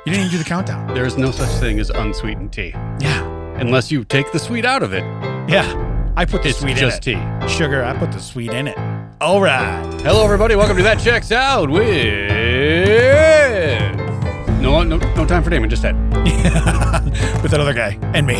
You didn't even do the countdown. There's no such thing as unsweetened tea. Yeah. Unless you take the sweet out of it. Yeah. I put the It's sweet in just it. tea. Sugar, I put the sweet in it. All right. Hello, everybody. Welcome to That Checks Out with... No time for Damon, just Ed. With that other guy and me.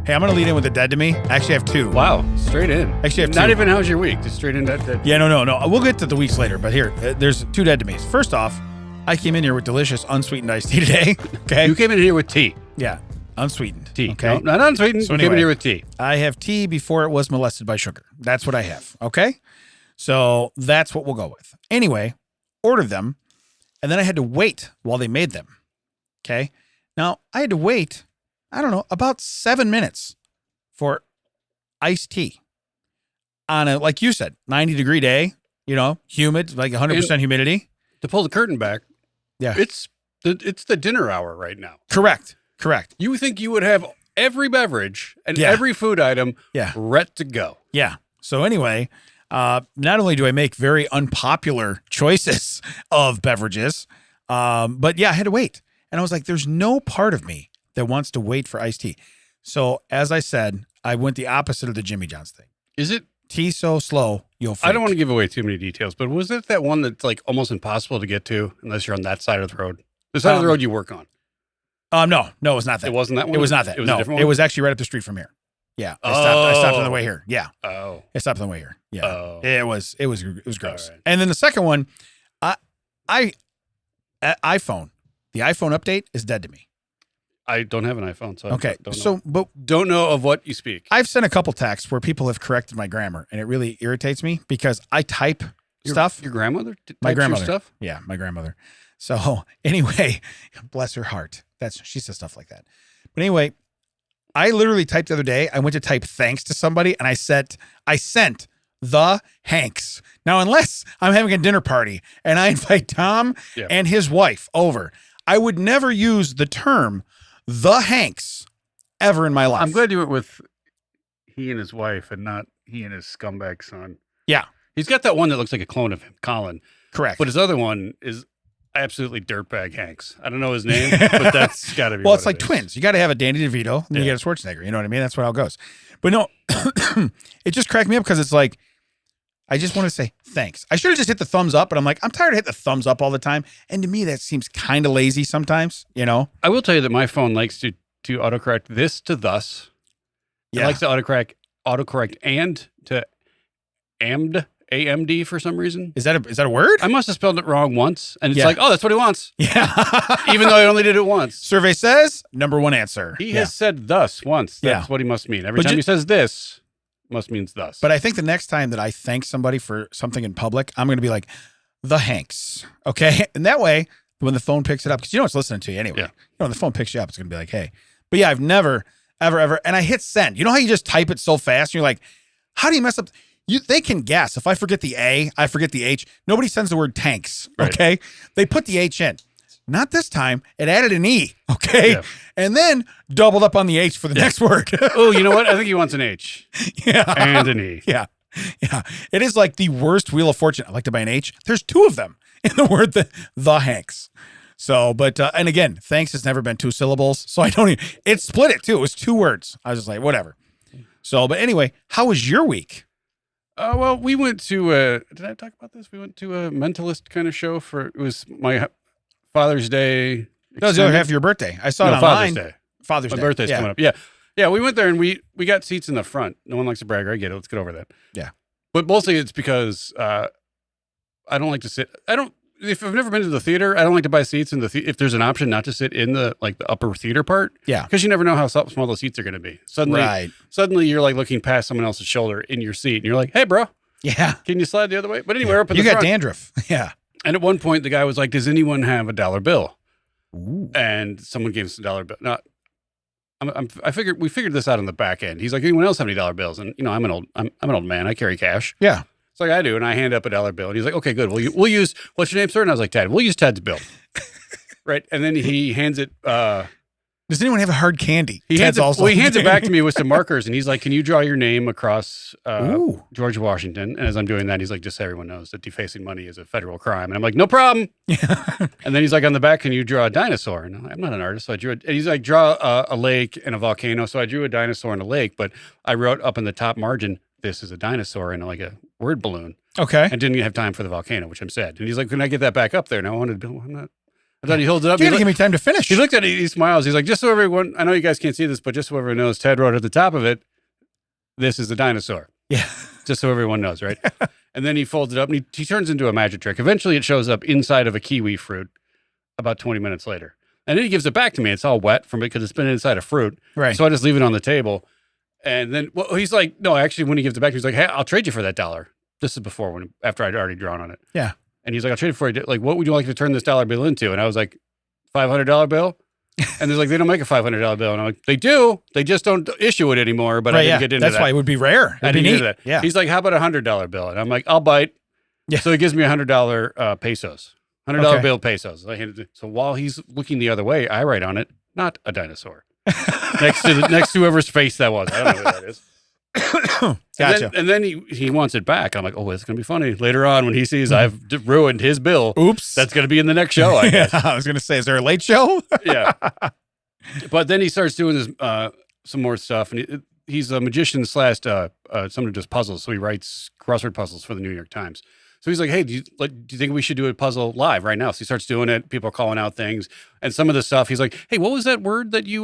Hey, I'm going to lead in with the dead to me. I actually have two. Wow, straight in. Actually, I have Not two. even how's your week, just straight in that. Yeah, no. We'll get to the weeks later, but here, there's two dead to me's. First off, I came in here with delicious unsweetened iced tea today. Okay. You came in here with tea. Yeah, unsweetened. Tea. Okay. No, not unsweetened. So You came in anyway. here with tea. I have tea before it was molested by sugar. That's what I have. Okay. So that's what we'll go with. Anyway, ordered them, and then I had to wait while they made them. Okay. Now I had to wait, I don't know, about 7 minutes for iced tea on a, like you said, 90-degree day, humid, like 100% humidity. To pull the curtain back, Yeah. it's the dinner hour right now. Correct. You think you would have every beverage and Yeah. every food item Yeah. ready to go. Yeah. So anyway, not only do I make very unpopular choices of beverages, but yeah, I had to wait. And I was like, there's no part of me that wants to wait for iced tea. So as I said, I went the opposite of the Jimmy John's thing. Is it? Tea so slow, you'll freak. I don't want to give away too many details, but was it that one that's like almost impossible to get to unless you're on that side of the road? The side of the road you work on. No, it was not that. It wasn't that one? It was not that. It was a No, different it one? was actually right up the street from here. Yeah. I stopped on the way here. Yeah. Oh. I stopped on the way here. Yeah. Oh. It was gross. All right. And then the second one, iPhone. The iPhone update is dead to me. I don't have an iPhone, so Okay. I don't know. So, but Don't know of what you speak. I've sent a couple texts where people have corrected my grammar, and it really irritates me because I type stuff. Your grandmother? My types your grandmother. stuff? Yeah, my grandmother. So anyway, bless her heart. She says stuff like that. But anyway, I literally typed the other day. I went to type thanks to somebody, and I sent the Hanks. Now, unless I'm having a dinner party and I invite Tom and his wife over, I would never use the term the Hanks ever in my life. I'm glad you went with he and his wife and not he and his scumbag son. Yeah. He's got that one that looks like a clone of him, Colin. Correct. But his other one is absolutely dirtbag Hanks. I don't know his name, but that's got to be Well, what it's like it is. twins. You got to have a Danny DeVito, and then you get a Schwarzenegger. You know what I mean? That's what it all goes. But no, it just cracked me up because it's like, I just want to say thanks. I should have just hit the thumbs up, but I'm like, I'm tired of hitting the thumbs up all the time. And to me, that seems kind of lazy sometimes, I will tell you that my phone likes to autocorrect this to thus. It likes to autocorrect and to AMD for some reason. Is that a word? I must have spelled it wrong once, and it's Yeah. like, oh, that's what he wants. Yeah. Even though I only did it once. Survey says number one answer. He has said thus once. That's what he must mean. Every But time he says this, must means thus. But I think the next time that I thank somebody for something in public, I'm going to be like, the Hanks. Okay. And that way, when the phone picks it up, because it's listening to you anyway. Yeah. When the phone picks you up, it's going to be like, hey. But yeah, I've never, ever, and I hit send. You know how you just type it so fast? And you're like, how do you mess up? They can guess. If I forget the A, I forget the H. Nobody sends the word tanks. Okay. Right. They put the H in. Not this time. It added an E. Okay. Yeah. And then doubled up on the H for the next word. Oh, you know what? I think he wants an H. Yeah. And an E. Yeah. Yeah. It is like the worst Wheel of Fortune. I like to buy an H. There's two of them in the word the Hanks. So, but, and again, thanks has never been two syllables. So it split it too. It was two words. I was just like, whatever. So, but anyway, how was your week? Well, we went to, did I talk about this? We went to a mentalist kind of show it was my Father's Day. That was the other half of your birthday. I saw it online. Father's Day. My birthday's coming up. Yeah. Yeah, we went there and we got seats in the front. No one likes to brag. I get it. Let's get over that. Yeah. But mostly it's because I don't like to sit. If I've never been to the theater, I don't like to buy seats in the if there's an option not to sit in the upper theater part. Yeah. Because you never know how small the seats are going to be. Suddenly you're like looking past someone else's shoulder in your seat and you're like, hey, bro. Yeah. Can you slide the other way? But anyway, up in the front. You got dandruff. Yeah. And at one point the guy was like, does anyone have a $1 bill? Ooh. And someone gave us a $1 bill. Now, we figured this out on the back end. He's like, anyone else have any $1 bills? And I'm an old man. I carry cash. Yeah. It's like I do, and I hand up a $1 bill, and he's like, "Okay, good. We'll use what's your name, sir?" And I was like, "Ted." We'll use Ted's bill, right? And then he hands it. Does anyone have a hard candy? He hands it back to me with some markers, and he's like, "Can you draw your name across George Washington?" And as I'm doing that, he's like, "Just so everyone knows that defacing money is a federal crime." And I'm like, "No problem." Yeah. And then he's like, "On the back, can you draw a dinosaur?" And I'm like, "I'm not an artist." So I drew it. And he's like, "Draw a lake and a volcano." So I drew a dinosaur and a lake, but I wrote up in the top margin, "This is a dinosaur," and like a word balloon. Okay. And didn't have time for the volcano, which I'm sad. And he's like, "Can I get that back up there?" And I wanted to. I'm not. I thought he holds it up. You gotta give me time to finish. He looked at it, he smiles. He's like, "Just so everyone, I know you guys can't see this, but just so everyone knows, Ted wrote at the top of it, 'This is the dinosaur.'" Yeah. Just so everyone knows, right? And then he folds it up and he turns into a magic trick. Eventually it shows up inside of a kiwi fruit about 20 minutes later. And then he gives it back to me. It's all wet from it because it's been inside a fruit. Right. So I just leave it on the table. And then he's like, no, actually, when he gives it back, he's like, "Hey, I'll trade you for that dollar." This is after I'd already drawn on it. Yeah. And he's like, "I'll trade it for you. Like, what would you like to turn this dollar bill into?" And I was like, $500 bill? And there's like, "They don't make a $500 bill." And I'm like, "They do. They just don't issue it anymore." But I didn't get into that. That's why it would be rare. I didn't get into that. Yeah. He's like, "How about a $100 bill?" And I'm like, "I'll bite." Yeah. So he gives me $100 pesos. $100 Okay. bill pesos. So while he's looking the other way, I write on it, "Not a dinosaur." next to whoever's face that was. I don't know who that is. Gotcha. And then he wants it back. I'm like, "Oh, it's gonna be funny later on when he sees I've ruined his bill." Oops. That's gonna be in the next show, I guess. Yeah, I was gonna say, is there a late show? Yeah. But then he starts doing this, some more stuff, and he's a magician / someone who does puzzles. So he writes crossword puzzles for the New York Times. So he's like, "Hey, do you think we should do a puzzle live right now?" So he starts doing it. People are calling out things, and some of the stuff he's like, "Hey, what was that word that you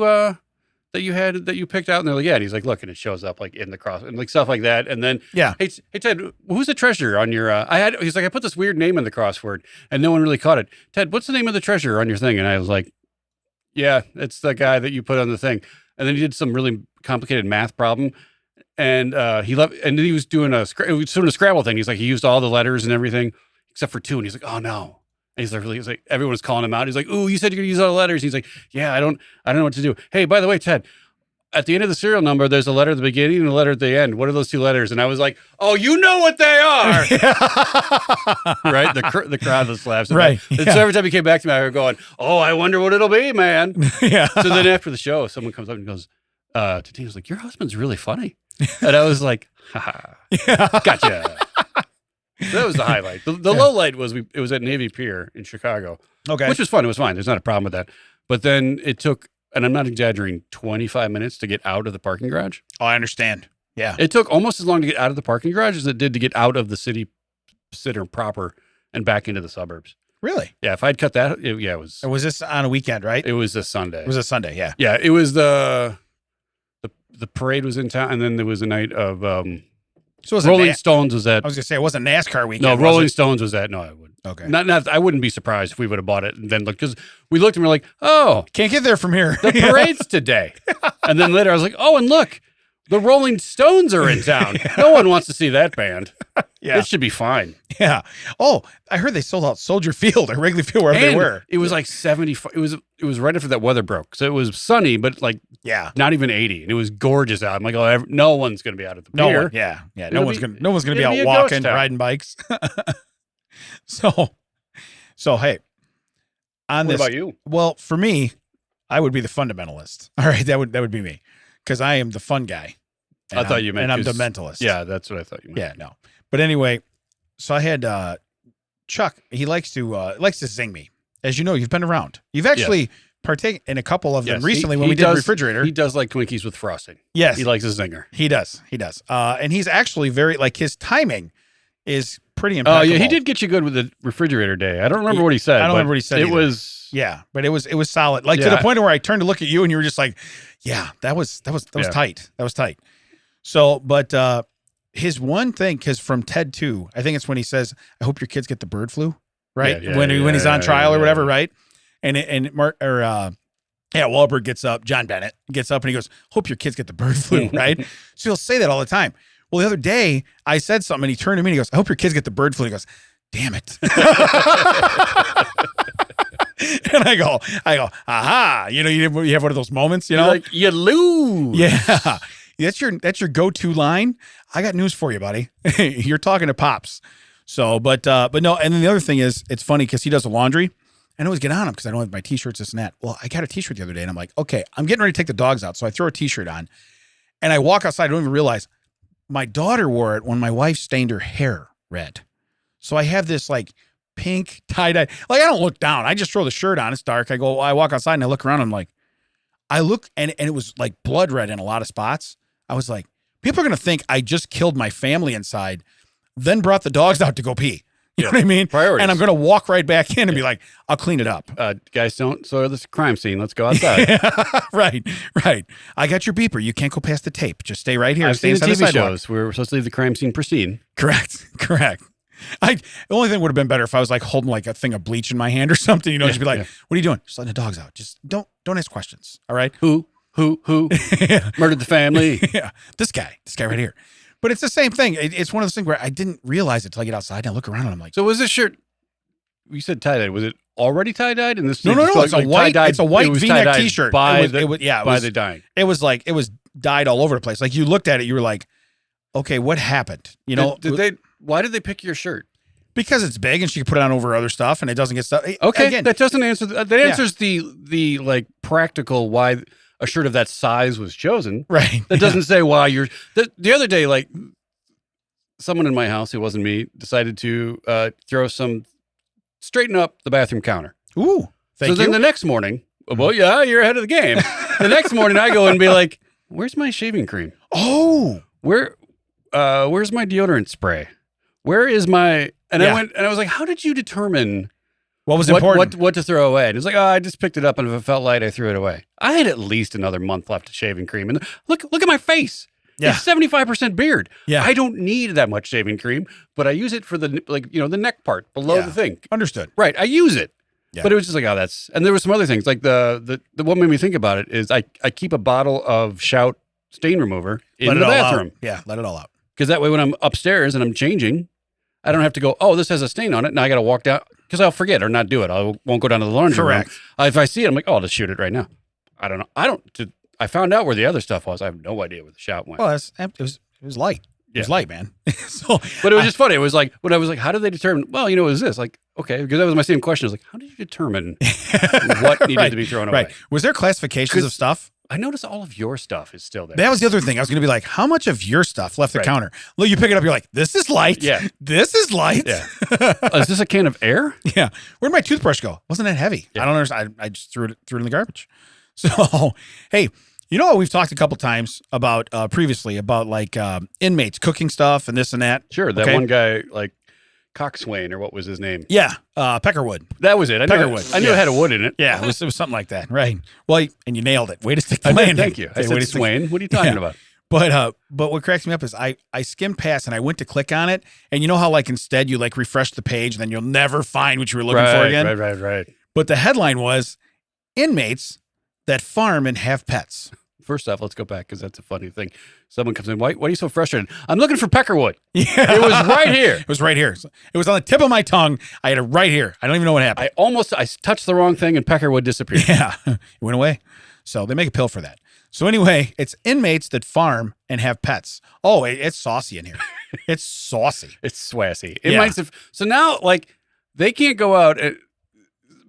picked out?" And they're like, "Yeah." And he's like, "Look," and it shows up like in the cross and like stuff like that. And then, Yeah. Hey Ted, who's the treasurer on your? He's like, "I put this weird name in the crossword, and no one really caught it." "Ted, what's the name of the treasurer on your thing?" And I was like, "Yeah, it's the guy that you put on the thing." And then he did some really complicated math problem, and he left. And then he was doing a Scrabble thing. He's like, he used all the letters and everything except for 2, and he's like, "Oh no." And he's like, everyone's calling him out. He's like, "Ooh, you said you're gonna use all the letters." He's like, "Yeah, I don't know what to do." "Hey, by the way, Ted, at the end of the serial number, there's a letter at the beginning and a letter at the end. What are those 2 letters?" And I was like, "Oh, you know what they are." Right? The crowd just laughs. Right. And so every time he came back to me, I was going, "Oh, I wonder what it'll be, man." Yeah. So then after the show, someone comes up and goes, to Tina's like, "Your husband's really funny." And I was like, "Ha, gotcha." So that was the highlight. The low light was it was at Navy Pier in Chicago. Okay. Which was fun. It was fine. There's not a problem with that. But then it took, and I'm not exaggerating, 25 minutes to get out of the parking garage. Oh, I understand. Yeah. It took almost as long to get out of the parking garage as it did to get out of the city center proper and back into the suburbs. Really? Yeah. If I'd cut that, it was. Or was this on a weekend, right? It was a Sunday. It was a Sunday, yeah. Yeah. It was the parade was in town, and then there was a night of So it was Rolling Stones was at. I was gonna say it wasn't NASCAR weekend. No, was Rolling it? Stones was at. No, I wouldn't. Okay. Not. I wouldn't be surprised if we would have bought it and then looked, because we looked and we're like, "Oh, Can't get there from here. the parade's today." And then later I was like, "Oh, and look, the Rolling Stones are in town. No one wants to see that band. Yeah. It should be fine." Yeah. Oh, I heard they sold out Soldier Field or Wrigley Field, wherever they And were. it was like 75. It was right after that weather broke, so it was sunny, but like Yeah. not even 80, and it was gorgeous out. I'm like, "Oh, no one's gonna be out at the No pier." one. Yeah. Yeah. It'll No one's gonna be it'll out be a walking, ghost town. riding bikes. So hey, on What this. about you? Well, for me, I would be the fundamentalist. All right, that would be me, because I am the fun guy. I thought you meant and I'm the 'cause- mentalist. Yeah, that's what I thought you meant. Yeah, no. But anyway, so I had Chuck. He likes to zing me. As you know, you've been around. You've actually partaken in a couple of them Yes, recently when he we did does- refrigerator. He does like Twinkies with frosting. Yes, He likes a zinger. he does. He does. And he's actually very, like, his timing is pretty Oh, impeccable. yeah, he did get you good with the refrigerator day. I don't remember what he said. I don't but remember what he said It either. was. Yeah, but it was solid. Like, to Yeah. the point where I turned to look at you and you were just like, yeah, that was Yeah. tight. That was tight. So, but his one thing, because from TED 2, I think it's when he says, "I hope your kids get the bird flu," right? Yeah, when he's on trial or whatever, yeah. right? And Wahlberg gets up, John Bennett gets up and he goes, "Hope your kids get the bird flu," right? So he'll say that all the time. Well, the other day I said something and he turned to me and he goes, "I hope your kids get the bird flu." He goes, "Damn it." And I go, aha, you have one of those moments, you know, You're like, you lose. yeah, that's your go-to line. I got news for you, buddy. You're talking to Pops. So, but no. And then the other thing is, it's funny because he does the laundry I always get on them because I don't have my t-shirts, this and that. Well, I got a t-shirt the other day and I'm like, okay, I'm getting ready to take the dogs out. So I throw a t-shirt on and I walk outside. I don't even realize my daughter wore it when my wife stained her hair red. So I have this like pink tie-dye. Like I don't look down. I just throw the shirt on. It's dark. I walk outside and I look around. I'm like, I look and it was like blood red in a lot of spots. I was like, people are going to think I just killed my family inside, then brought the dogs out to go pee. You know what I mean? Priorities. And I'm going to walk right back in and be like, I'll clean it up. Guys, don't soil this crime scene. Let's go outside. Right. I got your beeper. You can't go past the tape. Just stay right here. I've Stay seen the inside TV the sidewalk. shows where we're supposed to leave the crime scene pristine. Correct. The only thing would have been better if I was like holding like a thing of bleach in my hand or something, you know, just be like, what are you doing? Just letting the dogs out. Just don't ask questions. All right. Who murdered the family? Yeah. This guy right here. But it's the same thing. It's one of those things where I didn't realize it till I get outside and I look around and I'm like, So was this shirt, you said tie-dyed, was it already tie-dyed? And this no. It's a white V-neck tie-dyed t-shirt. by the dyeing. It was dyed all over the place. Like you looked at it, you were like, okay, what happened? You know, Why did they pick your shirt? Because it's big and she can put it on over other stuff and it doesn't get stuff. Okay, Again, that doesn't answer. That answers the like practical why a shirt of that size was chosen. right. That doesn't say why you're. The other day, like someone in my house, it wasn't me, decided to straighten up the bathroom counter. Ooh, thank you. So then the next morning, well, yeah, you're ahead of the game. The next morning, I go and be like, "Where's my shaving cream? Oh, Where's my deodorant spray? Where is my?" And I went and I was like, "How did you determine what was important? What to throw away?" And it's like, "Oh, I just picked it up, and if it felt light, I threw it away." I had at least another month left of shaving cream, and look at my face. Yeah. It's 75% beard. Yeah. I don't need that much shaving cream, but I use it for the the neck part below the thing. Understood. Right. I use it. Yeah. But it was just like, oh, that's, and there were some other things like the what made me think about it is I keep a bottle of Shout stain remover in the bathroom. Yeah. Let it all out. Because that way when I'm upstairs and I'm changing, I don't have to go, oh, this has a stain on it. Now I got to walk down because I'll forget or not do it. I won't go down to the laundry room. If I see it, I'm like, oh, I'll just shoot it right now. I don't know. I found out where the other stuff was. I have no idea where the Shout went. Well, it was light. It was light, man. But it was just funny. It was like, when I was like, how did they determine, well, it was this. Like, okay, because that was my same question. I was like, how did you determine what needed to be thrown away? Right. Was there classifications of stuff? I noticed all of your stuff is still there. That was the other thing. I was going to be like, how much of your stuff left the counter? Look, you pick it up. You're like, this is light. Yeah. This is light. Yeah. Is this a can of air? Yeah. Where'd my toothbrush go? Wasn't that heavy? Yeah. I don't understand. I just threw it in the garbage. So, hey, you know what we've talked a couple times about previously about like inmates cooking stuff and this and that? Sure. That one guy, like Coxswain, or what was his name? Yeah. Peckerwood. That was it. I knew it had a wood in it. Yeah. It was something like that. Right. Well, and you nailed it. Way to stick the landing. Thank you. I said Swain. What are you talking about? But what cracks me up is I skimmed past and I went to click on it. And you know how like instead you like refresh the page and then you'll never find what you were looking for again? Right. But the headline was inmates that farm and have pets. First off, let's go back because that's a funny thing. Someone comes in, why are you so frustrated? I'm looking for Peckerwood. Yeah. It was right here. It was right here. It was on the tip of my tongue. I had it right here. I don't even know what happened. I touched the wrong thing and Peckerwood disappeared. Yeah. It went away. So they make a pill for that. So anyway, it's inmates that farm and have pets. Oh, it's saucy in here. It's saucy. It's swassy. So now, like, they can't go out.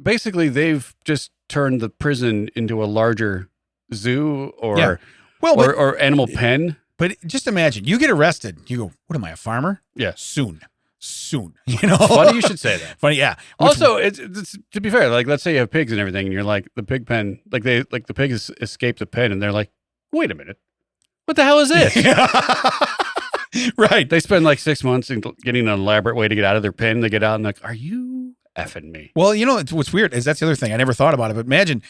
Basically, they've just turned the prison into a larger zoo or animal pen. But just imagine, you get arrested. You go, what am I, a farmer? Yeah. Soon. You know? Funny you should say that. Funny, yeah. Also, it's to be fair, like, let's say you have pigs and everything, and you're like, the pig pen, like the pig has escaped the pen, and they're like, wait a minute. What the hell is this? Right. They spend like 6 months in getting an elaborate way to get out of their pen. They get out and like, are you effing me? Well, you know what's weird is that's the other thing. I never thought about it, but imagine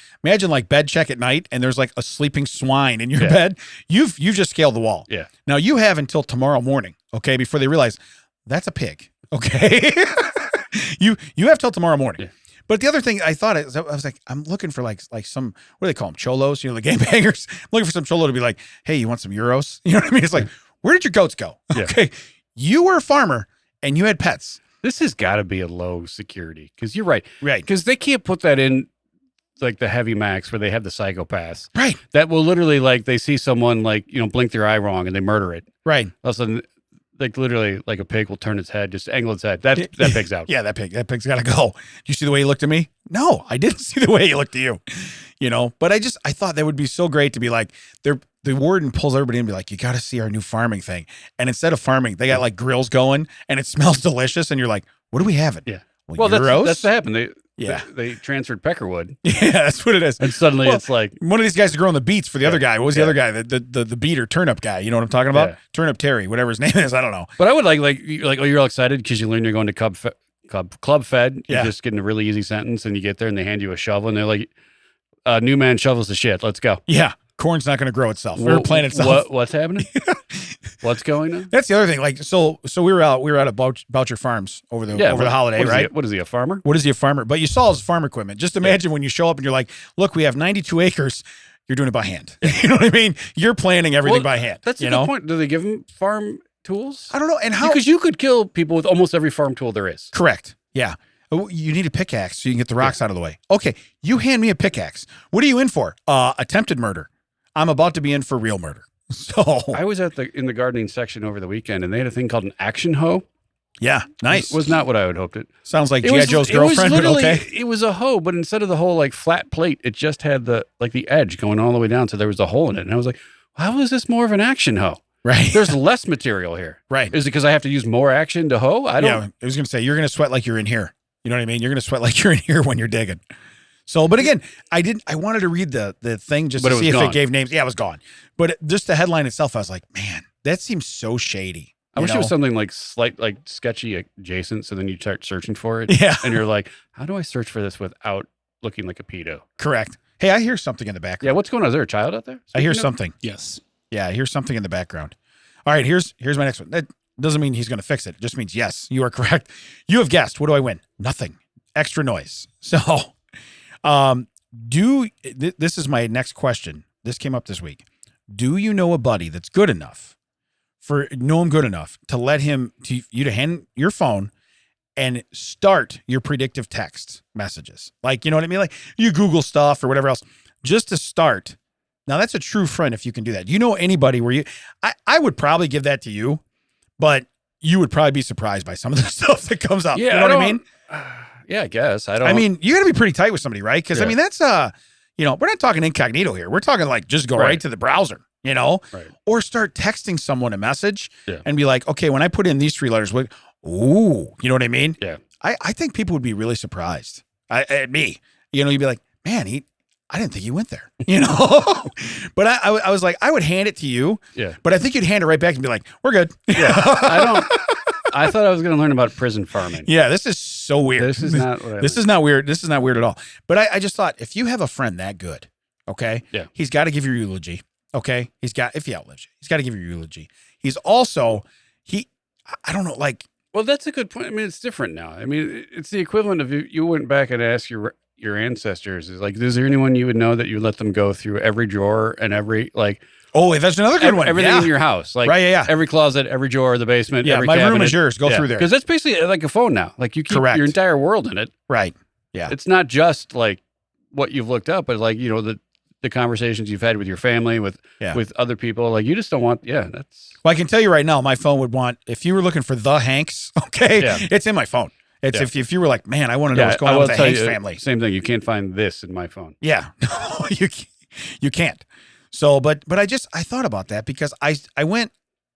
like bed check at night and there's like a sleeping swine in your bed. You've just scaled the wall. Yeah. Now you have until tomorrow morning, okay, before they realize that's a pig. Okay. you have till tomorrow morning. Yeah. But the other thing I thought is I was like, I'm looking for like some, what do they call them? Cholos, the game bangers. I'm looking for some cholo to be like, hey, you want some euros? You know what I mean? It's like, where did your goats go? Yeah. Okay. You were a farmer and you had pets. This has got to be a low security because you're right. Right. Because they can't put that in like the heavy max where they have the psychopaths. Right. That will literally like they see someone like, blink their eye wrong and they murder it. Right. All of a sudden Like literally, like a pig will turn its head, just angle its head. That pig's out. Yeah, that pig's got to go. Do you see the way he looked at me? No, I didn't see the way he looked at you. But I thought that would be so great to be like, the warden pulls everybody in and be like, you got to see our new farming thing. And instead of farming, they got like grills going and it smells delicious. And you're like, what do we have? Yeah. Well, that's what happened. Yeah. They transferred Peckerwood. Yeah, that's what it is. And suddenly it's like one of these guys is growing the beets for the other guy. What was the other guy? The beet or turnip guy. You know what I'm talking about? Yeah. Turnip Terry, whatever his name is. I don't know. But I would you're all excited because you learn you're going to Club Fed. You're just getting a really easy sentence and you get there and they hand you a shovel and they're like, new man shovels the shit. Let's go. Yeah. Corn's not going to grow itself. We're plant itself. What's happening? What's going on? That's the other thing. Like, so we were out at Boucher Farms over the holiday, right? What is he, a farmer? What is he, a farmer? But you saw his farm equipment. Just imagine when you show up and you're like, look, we have 92 acres. You're doing it by hand. You know what I mean? You're planting everything by hand. That's a good point. Do they give him farm tools? I don't know. And how? Because you could kill people with almost every farm tool there is. Correct. Yeah. You need a pickaxe so you can get the rocks out of the way. Okay. You hand me a pickaxe. What are you in for? Attempted murder. I'm about to be in for real murder. So I was in the gardening section over the weekend and they had a thing called an action hoe. Yeah, nice. It was not what I would hoped it. Sounds like G.I. Joe's girlfriend, but okay. It was a hoe, but instead of the whole like flat plate, it just had the edge going all the way down, so there was a hole in it. And I was like, how is this more of an action hoe? Right. There's less material here. Right. Is it because I have to use more action to hoe? I don't. Yeah, I was going to say, you're going to sweat like you're in here. You know what I mean? You're going to sweat like you're in here when you're digging. So, but again, I wanted to read the thing just to see if it gave names. Yeah, it was gone. But just the headline itself, I was like, man, that seems so shady. I wish it was something like sketchy adjacent. So then you start searching for it. Yeah. And you're like, how do I search for this without looking like a pedo? Correct. Hey, I hear something in the background. Yeah. What's going on? Is there a child out there? I hear something. Yes. Yeah. I hear something in the background. All right. Here's my next one. That doesn't mean he's going to fix it. It just means, yes, you are correct. You have guessed. What do I win? Nothing. Extra noise. So, this is my next question. This came up this week. Do you know a buddy that's good enough to let you to hand your phone and start your predictive text messages? Like, you know what I mean? Like you Google stuff or whatever else just to start. Now that's a true friend if you can do that. Do you know anybody where I would probably give that to you, but you would probably be surprised by some of the stuff that comes up. Yeah, you know what I mean? Yeah, I guess. I mean, you got to be pretty tight with somebody, right? Because I mean, that's we're not talking incognito here. We're talking like just go right to the browser, right. Or start texting someone a message and be like, okay, when I put in these 3 letters, you know what I mean? Yeah. I think people would be really surprised at me. You'd be like, man, I didn't think he went there, But I was like, I would hand it to you. Yeah. But I think you'd hand it right back and be like, we're good. Yeah. I thought I was going to learn about prison farming. Yeah, this is so weird. This is not what This is not weird. This is not weird at all. But I just thought, if you have a friend that good, okay, he's got to give your eulogy. Okay, if he outlives you, he's got to give your eulogy. He's also I don't know, like. Well, that's a good point. I mean, it's different now. I mean, it's the equivalent of you went back and asked your ancestors. Is there anyone you would know that you let them go through every drawer and every like. Oh, that's another good one. Everything in your house. Like every closet, every drawer, the basement, every cabinet. My room is yours. Go through there. Because that's basically like a phone now. Like you keep your entire world in it. Right. Yeah. It's not just like what you've looked up, but like, the conversations you've had with your family, with other people. Like you just don't want, that's. Well, I can tell you right now, my phone would want, if you were looking for the Hanks, it's in my phone. It's if you were like, man, I want to know what's going on with the Hanks family. Same thing. You can't find this in my phone. Yeah. you can't. So, but I thought about that because I went,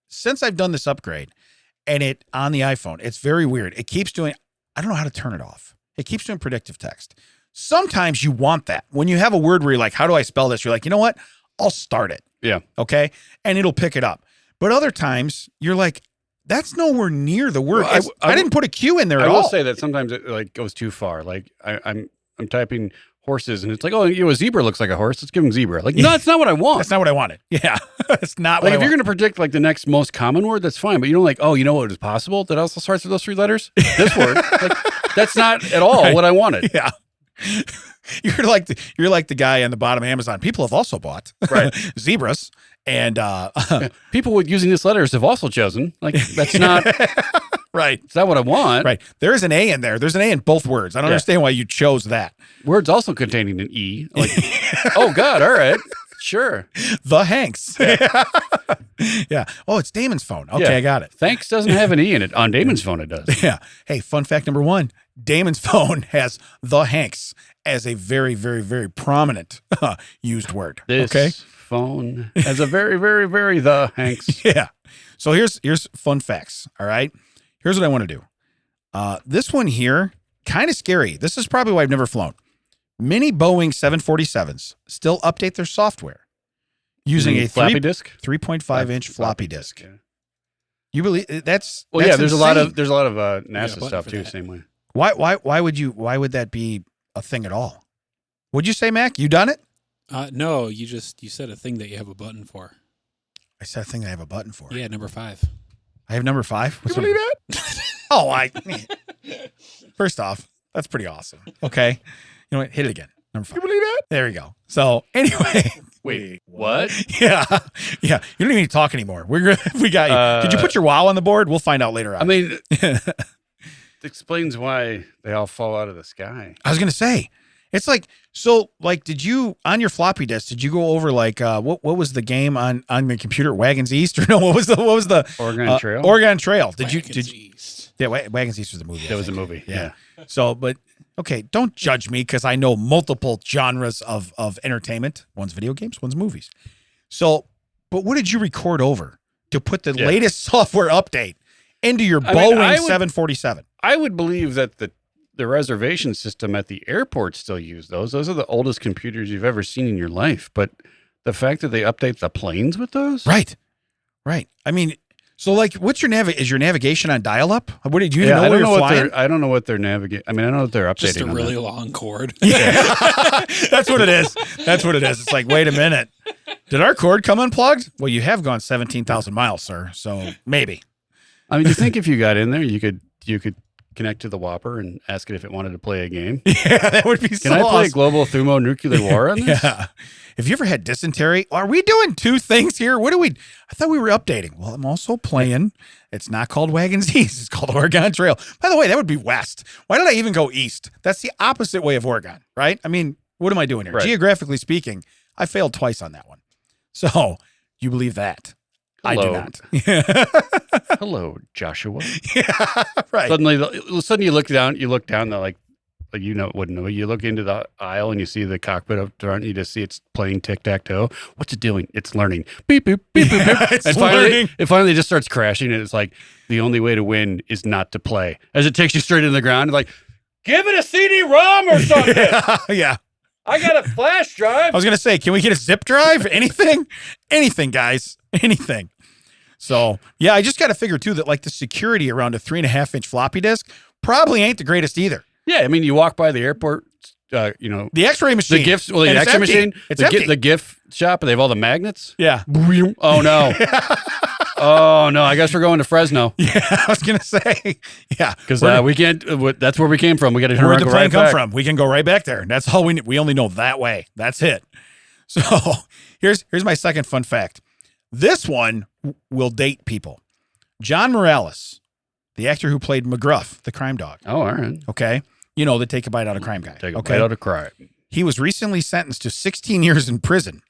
since I've done this upgrade and it on the iPhone, it's very weird. It keeps doing, I don't know how to turn it off. It keeps doing predictive text. Sometimes you want that. When you have a word where you're like, how do I spell this? You're like, you know what? I'll start it. Yeah. Okay. And it'll pick it up. But other times you're like, that's nowhere near the word. Well, I didn't put a Q in there at all. I will say that sometimes it like goes too far. Like I'm typing horses and it's like, a zebra looks like a horse. Let's give him zebra. Like, no, that's not what I want. That's not what I wanted. Yeah. It's not what I if you're going to predict like the next most common word, that's fine. But you don't like, you know what is possible? That also starts with those 3 letters? This word. Like, that's not at all what I wanted. Yeah. You're like the guy on the bottom of Amazon. People have also bought zebras and people with using these letters have also chosen. Like that's not right. It's not what I want. Right. There is an A in there. There's an A in both words. I don't understand why you chose that. Words also containing an E. Like, oh God, all right. Sure. The Hanks. Yeah. Oh, it's Damon's phone. Okay, Yeah. I got it. Thanks doesn't have an E in it. On Damon's phone, it does. Yeah. Hey, fun fact number 1. Damon's phone has the Hanks as a very, very, very prominent used word. This okay. phone has a very, very, very the Hanks. Yeah. So here's fun facts. All right. Here's what I want to do. This one here, kind of scary. This is probably why I've never flown. Many Boeing 747s still update their software using a floppy disk, 3.5-inch floppy disk. Yeah. You believe that's? Well, that's yeah. There's insane. a lot of NASA button stuff for too. that. Same way. Why would that be a thing at all? Would you say, Mac? You done it? No, you said a thing that you have a button for. I said a thing I have a button for. Yeah, number 5. I have number 5. You believe it? Oh, first off, that's pretty awesome. Okay. You know what? Hit it again. Number 5. You believe it? There we go. So anyway. Wait, what? Yeah. Yeah. You don't even need to talk anymore. We got you. Did you put your wow on the board? We'll find out later on. I mean, it explains why they all fall out of the sky. I was going to say, it's like, so like, did you, on your floppy disk, did you go over like, what was the game on the computer, Wagons East? Or no, what was the Oregon Trail? Oregon Trail. Did Wagons you, East. yeah, Wagons East was the movie. I That was a think. movie. Yeah. So, but okay, don't judge me because I know multiple genres of entertainment. One's video games, one's movies. So, but what did you record over to put the latest software update into your Boeing 747? I would believe that the reservation system at the airport still use those. Those are the oldest computers you've ever seen in your life. But the fact that they update the planes with those? Right. I mean, so like, what's your is your navigation on dial-up? What did you even know I where don't you're know flying? I don't know what they're navigating. I mean, I know what they're updating. Just a on really that. long cord. Yeah, that's what it is. That's what it is. It's like, wait a minute. Did our cord come unplugged? Well, you have gone 17,000 miles, sir. So maybe. I mean, you think if you got in there, you could connect to the Whopper and ask it if it wanted to play a game. Yeah, that would be so Can I play awesome. Global Thermonuclear War on this? Yeah. Have you ever had dysentery? Are we doing 2 things here? What do we? I thought we were updating. Well, I'm also playing. It's not called Wagons East. It's called Oregon Trail. By the way, that would be west. Why did I even go east? That's the opposite way of Oregon, right? I mean, what am I doing here? Right. Geographically speaking, I failed twice on that one. So you believe that? Hello. I do not. Hello, Joshua. Yeah, right. Suddenly you look down, they're like you know, wouldn't know. You look into the aisle and you see the cockpit up front. You just see it's playing tic-tac-toe. What's it doing? It's learning. Beep, boop, beep, boop, boop. It's And learning. it finally just starts crashing. And it's like, the only way to win is not to play. As it takes you straight in the ground, it's like, give it a CD-ROM or something. Yeah. I got a flash drive. I was going to say, can we get a zip drive? Anything? Anything, guys. Anything. So, yeah, I just got to figure, too, that like the security around a 3.5-inch floppy disk probably ain't the greatest either. Yeah, I mean, you walk by the airport, you know, The X-ray machine. the gifts, well, the And it's X-ray empty. machine, It's empty. the gift shop, and they have all the magnets. Yeah. Oh, no. Oh, no, I guess we're going to Fresno. Yeah, I was going to say. Yeah. Because we can't, that's where we came from. We got to turn Where'd around the and plane go right come back. from? We can go right back there. That's all we need. We only know that way. That's it. So here's my second fun fact. This one will date people. John Morales, the actor who played McGruff, the crime dog. Oh, all right. Okay. You know, the take a bite out of crime guy. Take a okay. bite out of crime. He was recently sentenced to 16 years in prison,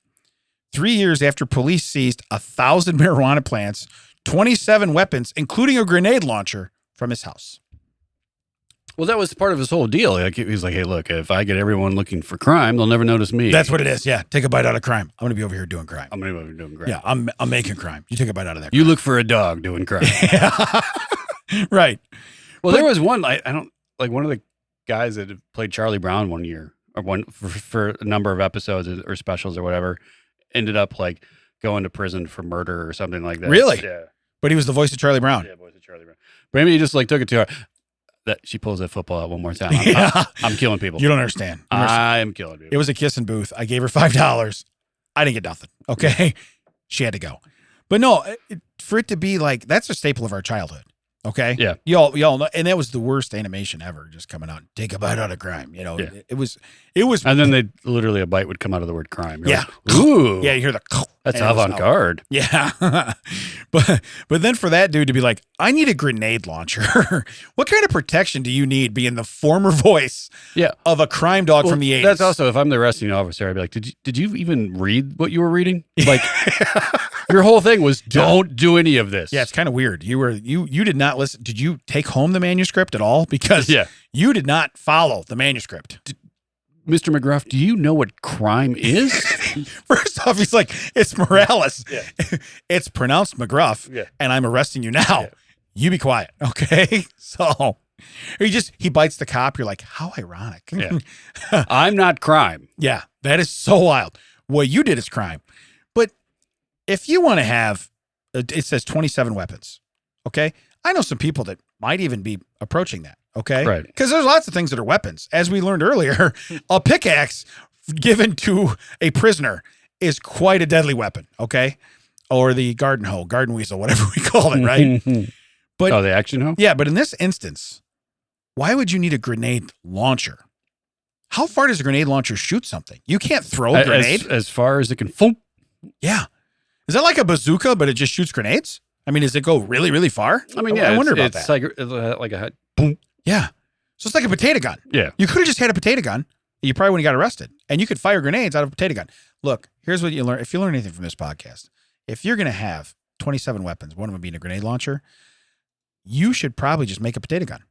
3 years after police seized 1,000 marijuana plants, 27 weapons, including a grenade launcher, from his house. Well, that was part of his whole deal. Like, he was like, hey, look, if I get everyone looking for crime, they'll never notice me. That's what it is. Yeah. Take a bite out of crime. I'm going to be over here doing crime. I'm going to be doing crime. Yeah. I'm making crime. You take a bite out of that. You look for a dog doing crime. Yeah. Right. Well, there was one, I don't, like one of the guys that had played Charlie Brown one year, or one for a number of episodes or specials or whatever, ended up like going to prison for murder or something like that. Really? Yeah. But he was the voice of Charlie Brown. Yeah, voice of Charlie Brown. But maybe he just like took it to her. That she pulls that football out one more time. Yeah. I'm killing people. You don't understand. I am killing people. It was a kissing booth. I gave her $5. I didn't get nothing. Okay. She had to go. But no, for it to be like, that's a staple of our childhood. Okay. Yeah. Y'all know, and that was the worst animation ever, just coming out. Take a bite out of crime. You know, Yeah. it was, And then literally a bite would come out of the word crime. You're yeah. like, ooh. Yeah. You hear the, That's and it was out. avant-garde. Yeah. but then for that dude to be like, I need a grenade launcher. What kind of protection do you need being the former voice Yeah. of a crime dog Well, from the 80s? That's also, if I'm the arresting officer, I'd be like, did you even read what you were reading? Like, your whole thing was don't do any of this. Yeah, it's kind of weird. You did not listen. Did you take home the manuscript at all? Because you did not follow the manuscript. Mr. McGruff, do you know what crime is? First off, he's like, it's Morales. Yeah. It's pronounced McGruff, Yeah. and I'm arresting you now. Yeah. You be quiet, okay? So he bites the cop. You're like, how ironic. Yeah. I'm not crime. Yeah, that is so wild. What you did is crime. But if you want to have, it says 27 weapons, okay? I know some people that might even be approaching that, okay? Right. Because there's lots of things that are weapons. As we learned earlier, a pickaxe given to a prisoner is quite a deadly weapon, okay? Or the garden weasel, whatever we call it, right? But the action hoe? yeah, but in this instance, why would you need a grenade launcher? How far does a grenade launcher shoot something? You can't throw a grenade. As far as it can. Boom. Yeah. Is that like a bazooka, but it just shoots grenades? I mean, does it go really, really far? I mean, yeah. I wonder about it's that. like a boom. Yeah. So it's like a potato gun. Yeah. You could have just had a potato gun. You probably wouldn't have got arrested. And you could fire grenades out of a potato gun. Look, here's what you learn. If you learn anything from this podcast, if you're going to have 27 weapons, one of them being a grenade launcher, you should probably just make a potato gun.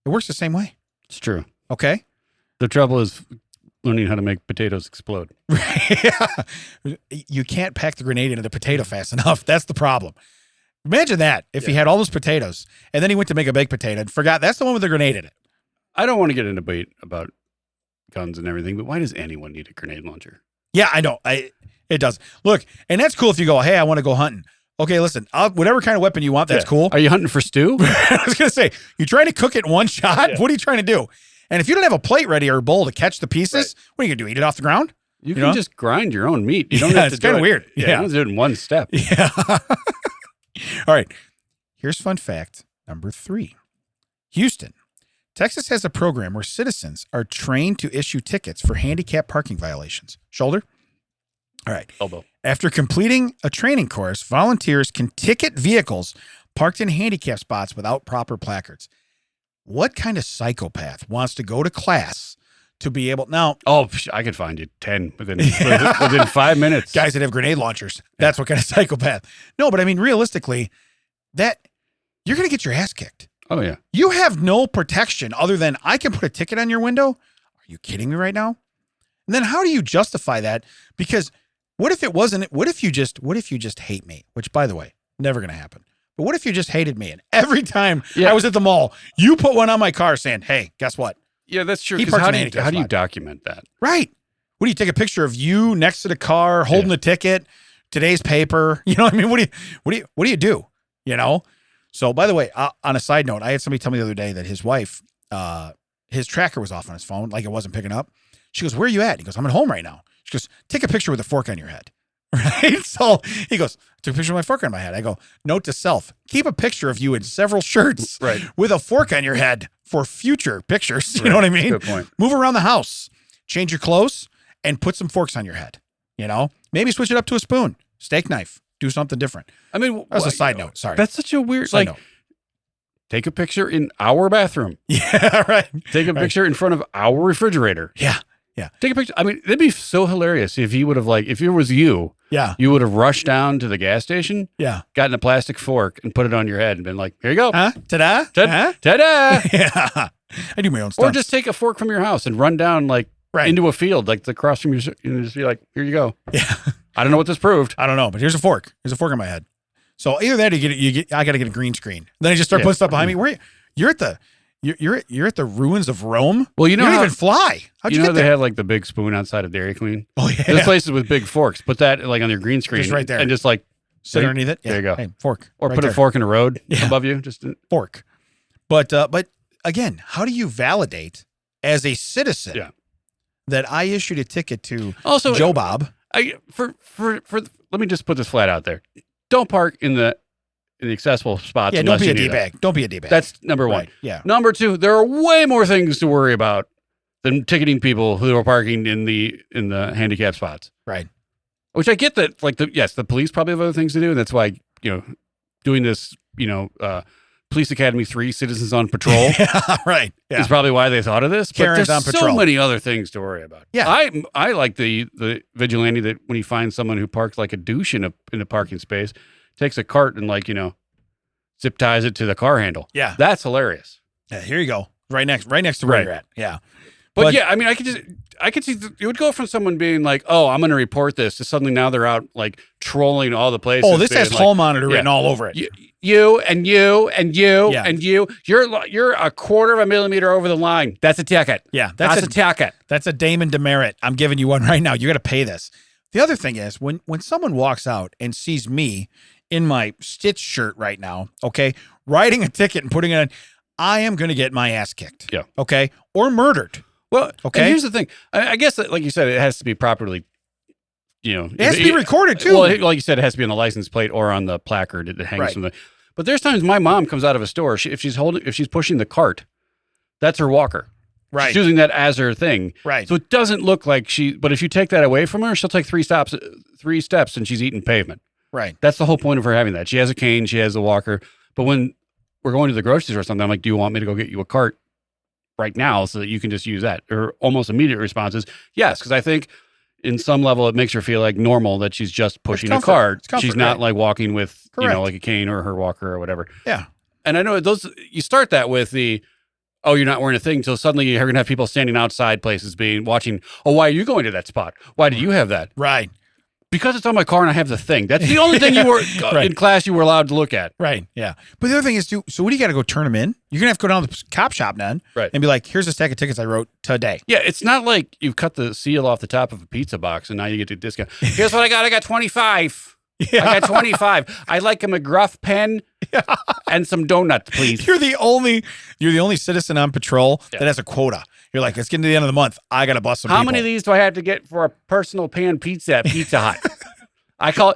It works the same way. It's true. Okay? The trouble is learning how to make potatoes explode. Yeah. You can't pack the grenade into the potato fast enough. That's the problem. Imagine that if he had all those potatoes and then he went to make a baked potato and forgot that's the one with the grenade in it. I don't want to get in a debate about guns and everything, but why does anyone need a grenade launcher? Yeah, I know. It does. Look, and that's cool if you go, hey, I want to go hunting. Okay, listen, whatever kind of weapon you want, that's cool. Are you hunting for stew? I was going to say, you trying to cook it in one shot? Yeah. What are you trying to do? And if you don't have a plate ready or a bowl to catch the pieces, what are you going to do? Eat it off the ground? You can just grind your own meat. You don't have to it's kind of weird. Yeah. You don't have to do it in one step. Yeah. All right. Here's fun fact number 3. Houston, Texas has a program where citizens are trained to issue tickets for handicap parking violations. Shoulder? All right. Elbow. After completing a training course, volunteers can ticket vehicles parked in handicap spots without proper placards. What kind of psychopath wants to go to class to be able now? Oh, I could find you 10 within 5 minutes. Guys that have grenade launchers. That's what kind of psychopath. No, but I mean, realistically, that you're going to get your ass kicked. Oh, yeah. You have no protection other than I can put a ticket on your window. Are you kidding me right now? And then how do you justify that? Because what if it wasn't, what if you just hate me? Which, by the way, never going to happen. But what if you just hated me? And every time I was at the mall, you put one on my car saying, hey, guess what? Yeah, that's true. He 'Cause parks How in do a you handicap spot. document that? Right. What do you take a picture of you next to the car holding the ticket, today's paper? You know what I mean? What do you do? You know? So by the way, on a side note, I had somebody tell me the other day that his wife, his tracker was off on his phone, like it wasn't picking up. She goes, where are you at? He goes, I'm at home right now. She goes, take a picture with a fork on your head. Right. So he goes, I took a picture of my fork on my head. I go, note to self, keep a picture of you in several shirts with a fork on your head for future pictures. You know what I mean? Good point. Move around the house, change your clothes, and put some forks on your head. You know, maybe switch it up to a spoon, steak knife, do something different. I mean, that's a side note. Sorry. That's such a weird, side note. Take a picture in our bathroom. Yeah, right. Take a picture in front of our refrigerator. Yeah. Yeah. Take a picture. I mean, it'd be so hilarious if you would have if it was you, you would have rushed down to the gas station, gotten a plastic fork and put it on your head and been like, here you go. Huh? Ta-da. Ta-da. Yeah. I do my own stuff. Or just take a fork from your house and run down into a field, across from your, and just be like, here you go. Yeah. I don't know what this proved. I don't know, but here's a fork. There's a fork on my head. So either that or I got to get a green screen. Then I just start putting stuff behind me. You're at the ruins of Rome. Well, you don't even fly. How'd you get they there? have the big spoon outside of Dairy Queen? Oh, yeah. There's places with big forks. Put that on your green screen. Just right there. And just sit underneath it. Yeah. There you go. Hey, fork. Or right put there. a fork in a road above you. Just fork. But again, how do you validate as a citizen that I issued a ticket to Joe Bob? Let me just put this flat out there. Don't park in the in the accessible spots. Yeah, don't unless be you a need it. D-bag. Don't be a D-bag. That's number one. right. Yeah. Number two, there are way more things to worry about than ticketing people who are parking in the handicap spots. Right. Which I get that, like the police probably have other things to do, and that's why doing this, Police Academy 3 Citizens on Patrol Yeah, right. Yeah. is probably why they thought of this. Karen's but on there's so patrol. many other things to worry about. Yeah. I like the vigilante that when he finds someone who parks like a douche in a parking space, takes a cart and zip ties it to the car handle. Yeah. That's hilarious. Yeah, here you go. Right next to where Right. you're at. Yeah. But yeah, I mean, I could see it would go from someone being like, "Oh, I'm going to report this," to suddenly now they're out like trolling all the places. Oh, this has being hall like, monitor written all over it. You and you and you Yeah. and you. You're a quarter of a millimeter over the line. That's a ticket. Yeah, That's a ticket. That's a Damon demerit. I'm giving you one right now. You got to pay this. The other thing is when someone walks out and sees me in my Stitch shirt right now, okay, writing a ticket and putting it in, I am going to get my ass kicked. Yeah. Okay. Or murdered. Well, Okay. and here's the thing. I guess that, like you said, it has to be proproperly, It has to be recorded too. Well, like you said, it has to be on the license plate or on the placard that hangs Right. from the. But there's times my mom comes out of a store. If she's pushing the cart, that's her walker. Right. She's using that as her thing. Right. So it doesn't look like but if you take that away from her, she'll take 3 steps and she's eating pavement. Right. That's the whole point of her having that. She has a cane, she has a walker. But when we're going to the grocery store or something, I'm like, do you want me to go get you a cart right now so that you can just use that? Her almost immediate response is yes, because I think in some level it makes her feel like normal that she's just pushing a comfort. cart. It's comfort, She's not right. like walking with, Correct. like a cane or her walker or whatever. Yeah. And I know you start that with oh, you're not wearing a thing until suddenly you're going to have people standing outside places watching, oh, why are you going to that spot? Why do you have that? Right. Because it's on my car and I have the thing. That's the only thing you were Right. in class you were allowed to look at. Right. Yeah. But the other thing is too, so what do you got to go turn them in? You're going to have to go down to the cop shop then. Right. And be like, here's a stack of tickets I wrote today. Yeah, it's not like you've cut the seal off the top of a pizza box and now you get a discount. Here's what I got. I got 25. Yeah. I got 25. I like a McGruff pen and some donuts, please. You're the only citizen on patrol that has a quota. You're like, it's getting to the end of the month. I got to bust some How people. many of these do I have to get for a personal pan pizza at Pizza Hut? I call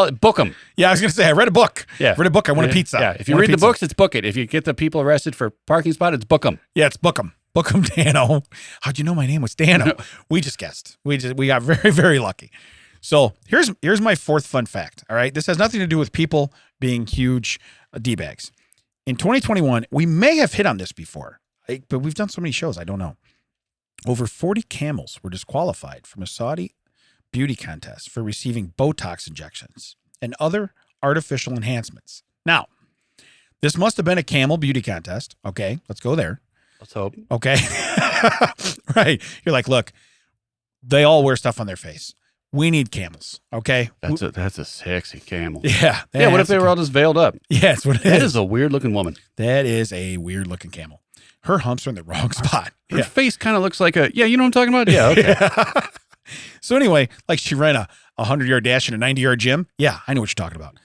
it book 'em. Yeah, I was going to say, I read a book. Yeah. Read a book. I want a pizza. Yeah, if you I want read a the pizza. books, it's book it. If you get the people arrested for parking spot, it's book 'em. Yeah, it's book 'em. Book 'em, Dano. How'd you know my name was Dano? We just guessed. We got very, very lucky. So here's my fourth fun fact. All right. This has nothing to do with people being huge D-bags. In 2021, we may have hit on this before, but we've done so many shows, I don't know. Over 40 camels were disqualified from a Saudi beauty contest for receiving Botox injections and other artificial enhancements. Now, this must have been a camel beauty contest. Okay, let's go there. Let's hope. Okay. Right. You're like, look, they all wear stuff on their face. We need camels. Okay. That's a sexy camel. Yeah. Yeah, what if they were all just veiled up? Yeah, that's what it That is. is a weird looking woman. That is a weird looking camel. Her humps are in the wrong spot. Her face kind of looks like you know what I'm talking about? Yeah, okay. So anyway, like she ran a 100-yard dash in a 90-yard gym. Yeah, I know what you're talking about.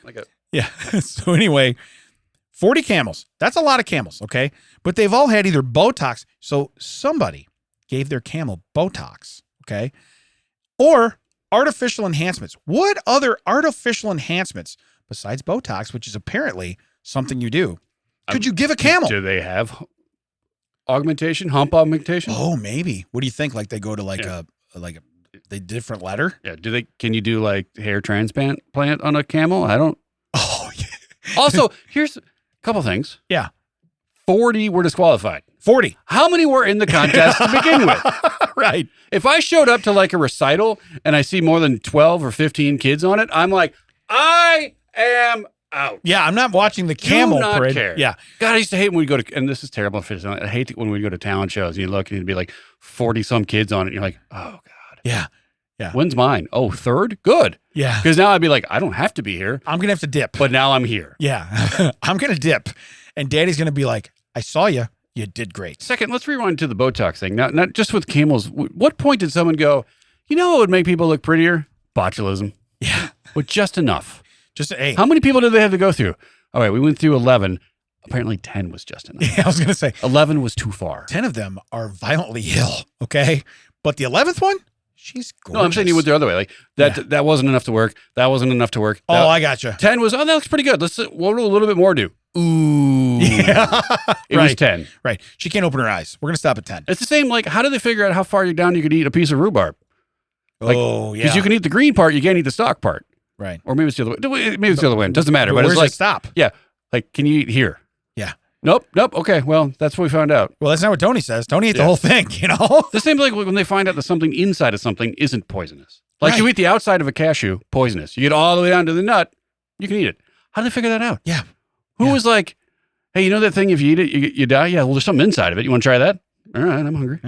Yeah. So anyway, 40 camels. That's a lot of camels, okay? But they've all had either Botox. So somebody gave their camel Botox, okay? Or artificial enhancements. What other artificial enhancements besides Botox, which is apparently something you do, could you give a camel? Do they have augmentation, hump augmentation? Oh, maybe. What do you think? Like they go to like a different letter? Yeah. Can you do like hair transplant on a camel? I don't. Oh, yeah. Also, here's a couple things. Yeah. 40 were disqualified. 40. How many were in the contest to begin with? Right. If I showed up to like a recital and I see more than 12 or 15 kids on it, I'm like, I am out. Yeah, I'm not watching the camel Do not parade. care. Yeah. God, I used to hate when we go to, and this is terrible. I hate when we go to talent shows and you look and it'd be like 40 some kids on it. And you're like, oh God. Yeah. When's mine? Oh, third? Good. Yeah. Because now I'd be like, I don't have to be here, I'm going to have to dip. but now I'm here. Yeah. I'm going to dip. And daddy's going to be like, I saw you. You did great. Second, let's rewind to the Botox thing. Now, not just with camels. What point did someone go, you know what would make people look prettier? Botulism. Yeah. With just enough. Just, hey. How many people did they have to go through? All right, we went through 11. Apparently 10 was just enough. Yeah, I was going to say, 11 was too far. 10 of them are violently ill. Okay. But the 11th one, She's gorgeous. No, I'm saying you went the other way. Like that wasn't enough to work. That wasn't enough to work. I gotcha. 10 was, that looks pretty good. What will a little bit more do? Ooh. Yeah. It was 10. Right. She can't open her eyes. We're going to stop at 10. It's the same, like, how do they figure out how far you down you could eat a piece of rhubarb? Like, yeah. Because you can eat the green part, you can't eat the stalk part. Right. Or maybe it's the other way. Maybe it's the other way. It doesn't matter. But where's it's like, it stop? yeah. Like, can you eat here? Yeah. Nope. Okay. Well, that's what we found out. Well, that's not what Tony says. Tony ate the whole thing, you know? The same like when they find out that something inside of something isn't poisonous. Like Right. you eat the outside of a cashew, poisonous. You get all the way down to the nut, you can eat it. How did they figure that out? Yeah. Who was like, hey, you know that thing, if you eat it, you die? Yeah, well, there's something inside of it. You want to try that? All right, I'm hungry.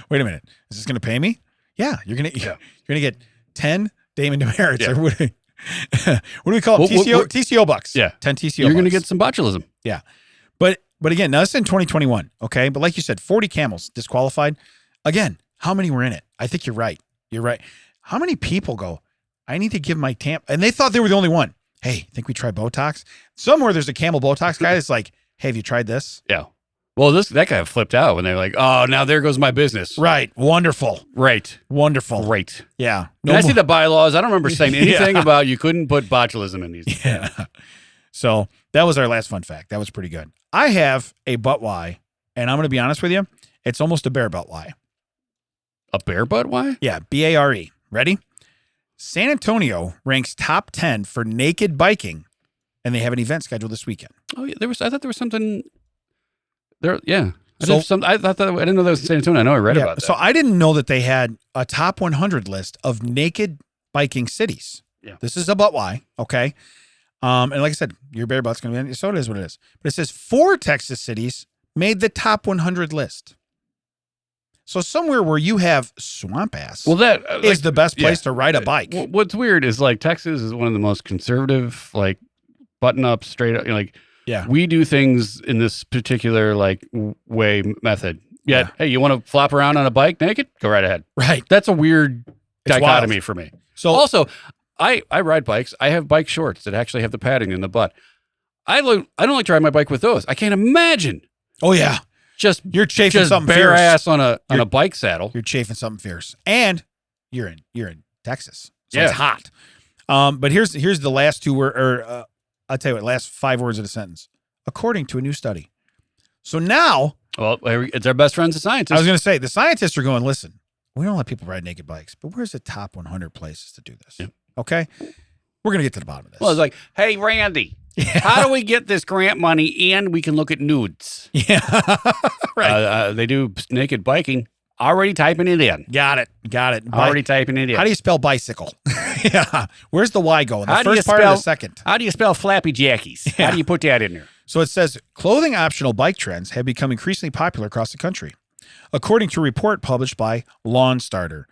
Wait a minute. Is this going to pay me? Yeah. You're going to get 10 Damon demerits. Yeah. Or what do we call it? TCO bucks. Yeah. 10 TCO You're going to bucks. get some botulism. Yeah. But again, now this is in 2021. Okay. But like you said, 40 camels disqualified. Again, how many were in it? I think you're right. You're right. How many people go, I need to give my and they thought they were the only one. Hey, think we try Botox? Somewhere there's a camel Botox guy that's like, hey, have you tried this? Yeah. Well, that guy flipped out when they're like, oh, now there goes my business. Right. Wonderful. Right. Wonderful. Great. Yeah. Can I see the bylaws? I don't remember saying anything about you couldn't put botulism in these. Yeah. So that was our last fun fact. That was pretty good. I have a butt Y, and I'm going to be honest with you. It's almost a bear butt Y. A bear butt Y? Yeah. BARE. Ready? San Antonio ranks top 10 for naked biking, and they have an event scheduled this weekend. Oh, yeah. I thought there was something there. Yeah. I So- didn't know that was San Antonio. I know I read about that. So I didn't know that they had a top 100 list of naked biking cities. Yeah. This is a butt Y. Okay. And like I said, your bear butt's going to be, so it is what it is. But it says 4 Texas cities made the top 100 list. So somewhere where you have swamp ass well, that is the best place to ride a bike. What's weird is like Texas is one of the most conservative, like button up, straight up. Like, Yeah. we do things in this particular like way method. Yet, hey, you want to flop around on a bike naked? Go right ahead. Right. That's a weird It's dichotomy wild. for me. So Also, I ride bikes. I have bike shorts that actually have the padding in the butt. I don't like to ride my bike with those. I can't imagine oh yeah, just you're chafing something bare fierce. ass on a bike saddle. You're chafing something fierce, and you're in Texas, so Yeah. it's hot. But here's the last 2 words, I'll tell you what, last 5 words of the sentence. According to a new study. So now, Well, it's our best friends, the scientists. I was going to say, the scientists are going, listen, we don't let people ride naked bikes, but where's the top 100 places to do this? Yeah. Okay, we're going to get to the bottom of this. Well, it's like, hey, Randy, how do we get this grant money and we can look at nudes? Yeah, right. They do naked biking. Already typing it in. Got it. Already typing it in. How do you spell bicycle? Yeah. Where's the Y going? The How do you first part or the spell- second? How do you spell Flappy Jackies? Yeah. How do you put that in there? So it says clothing optional bike trends have become increasingly popular across the country, according to a report published by Lawn Starter.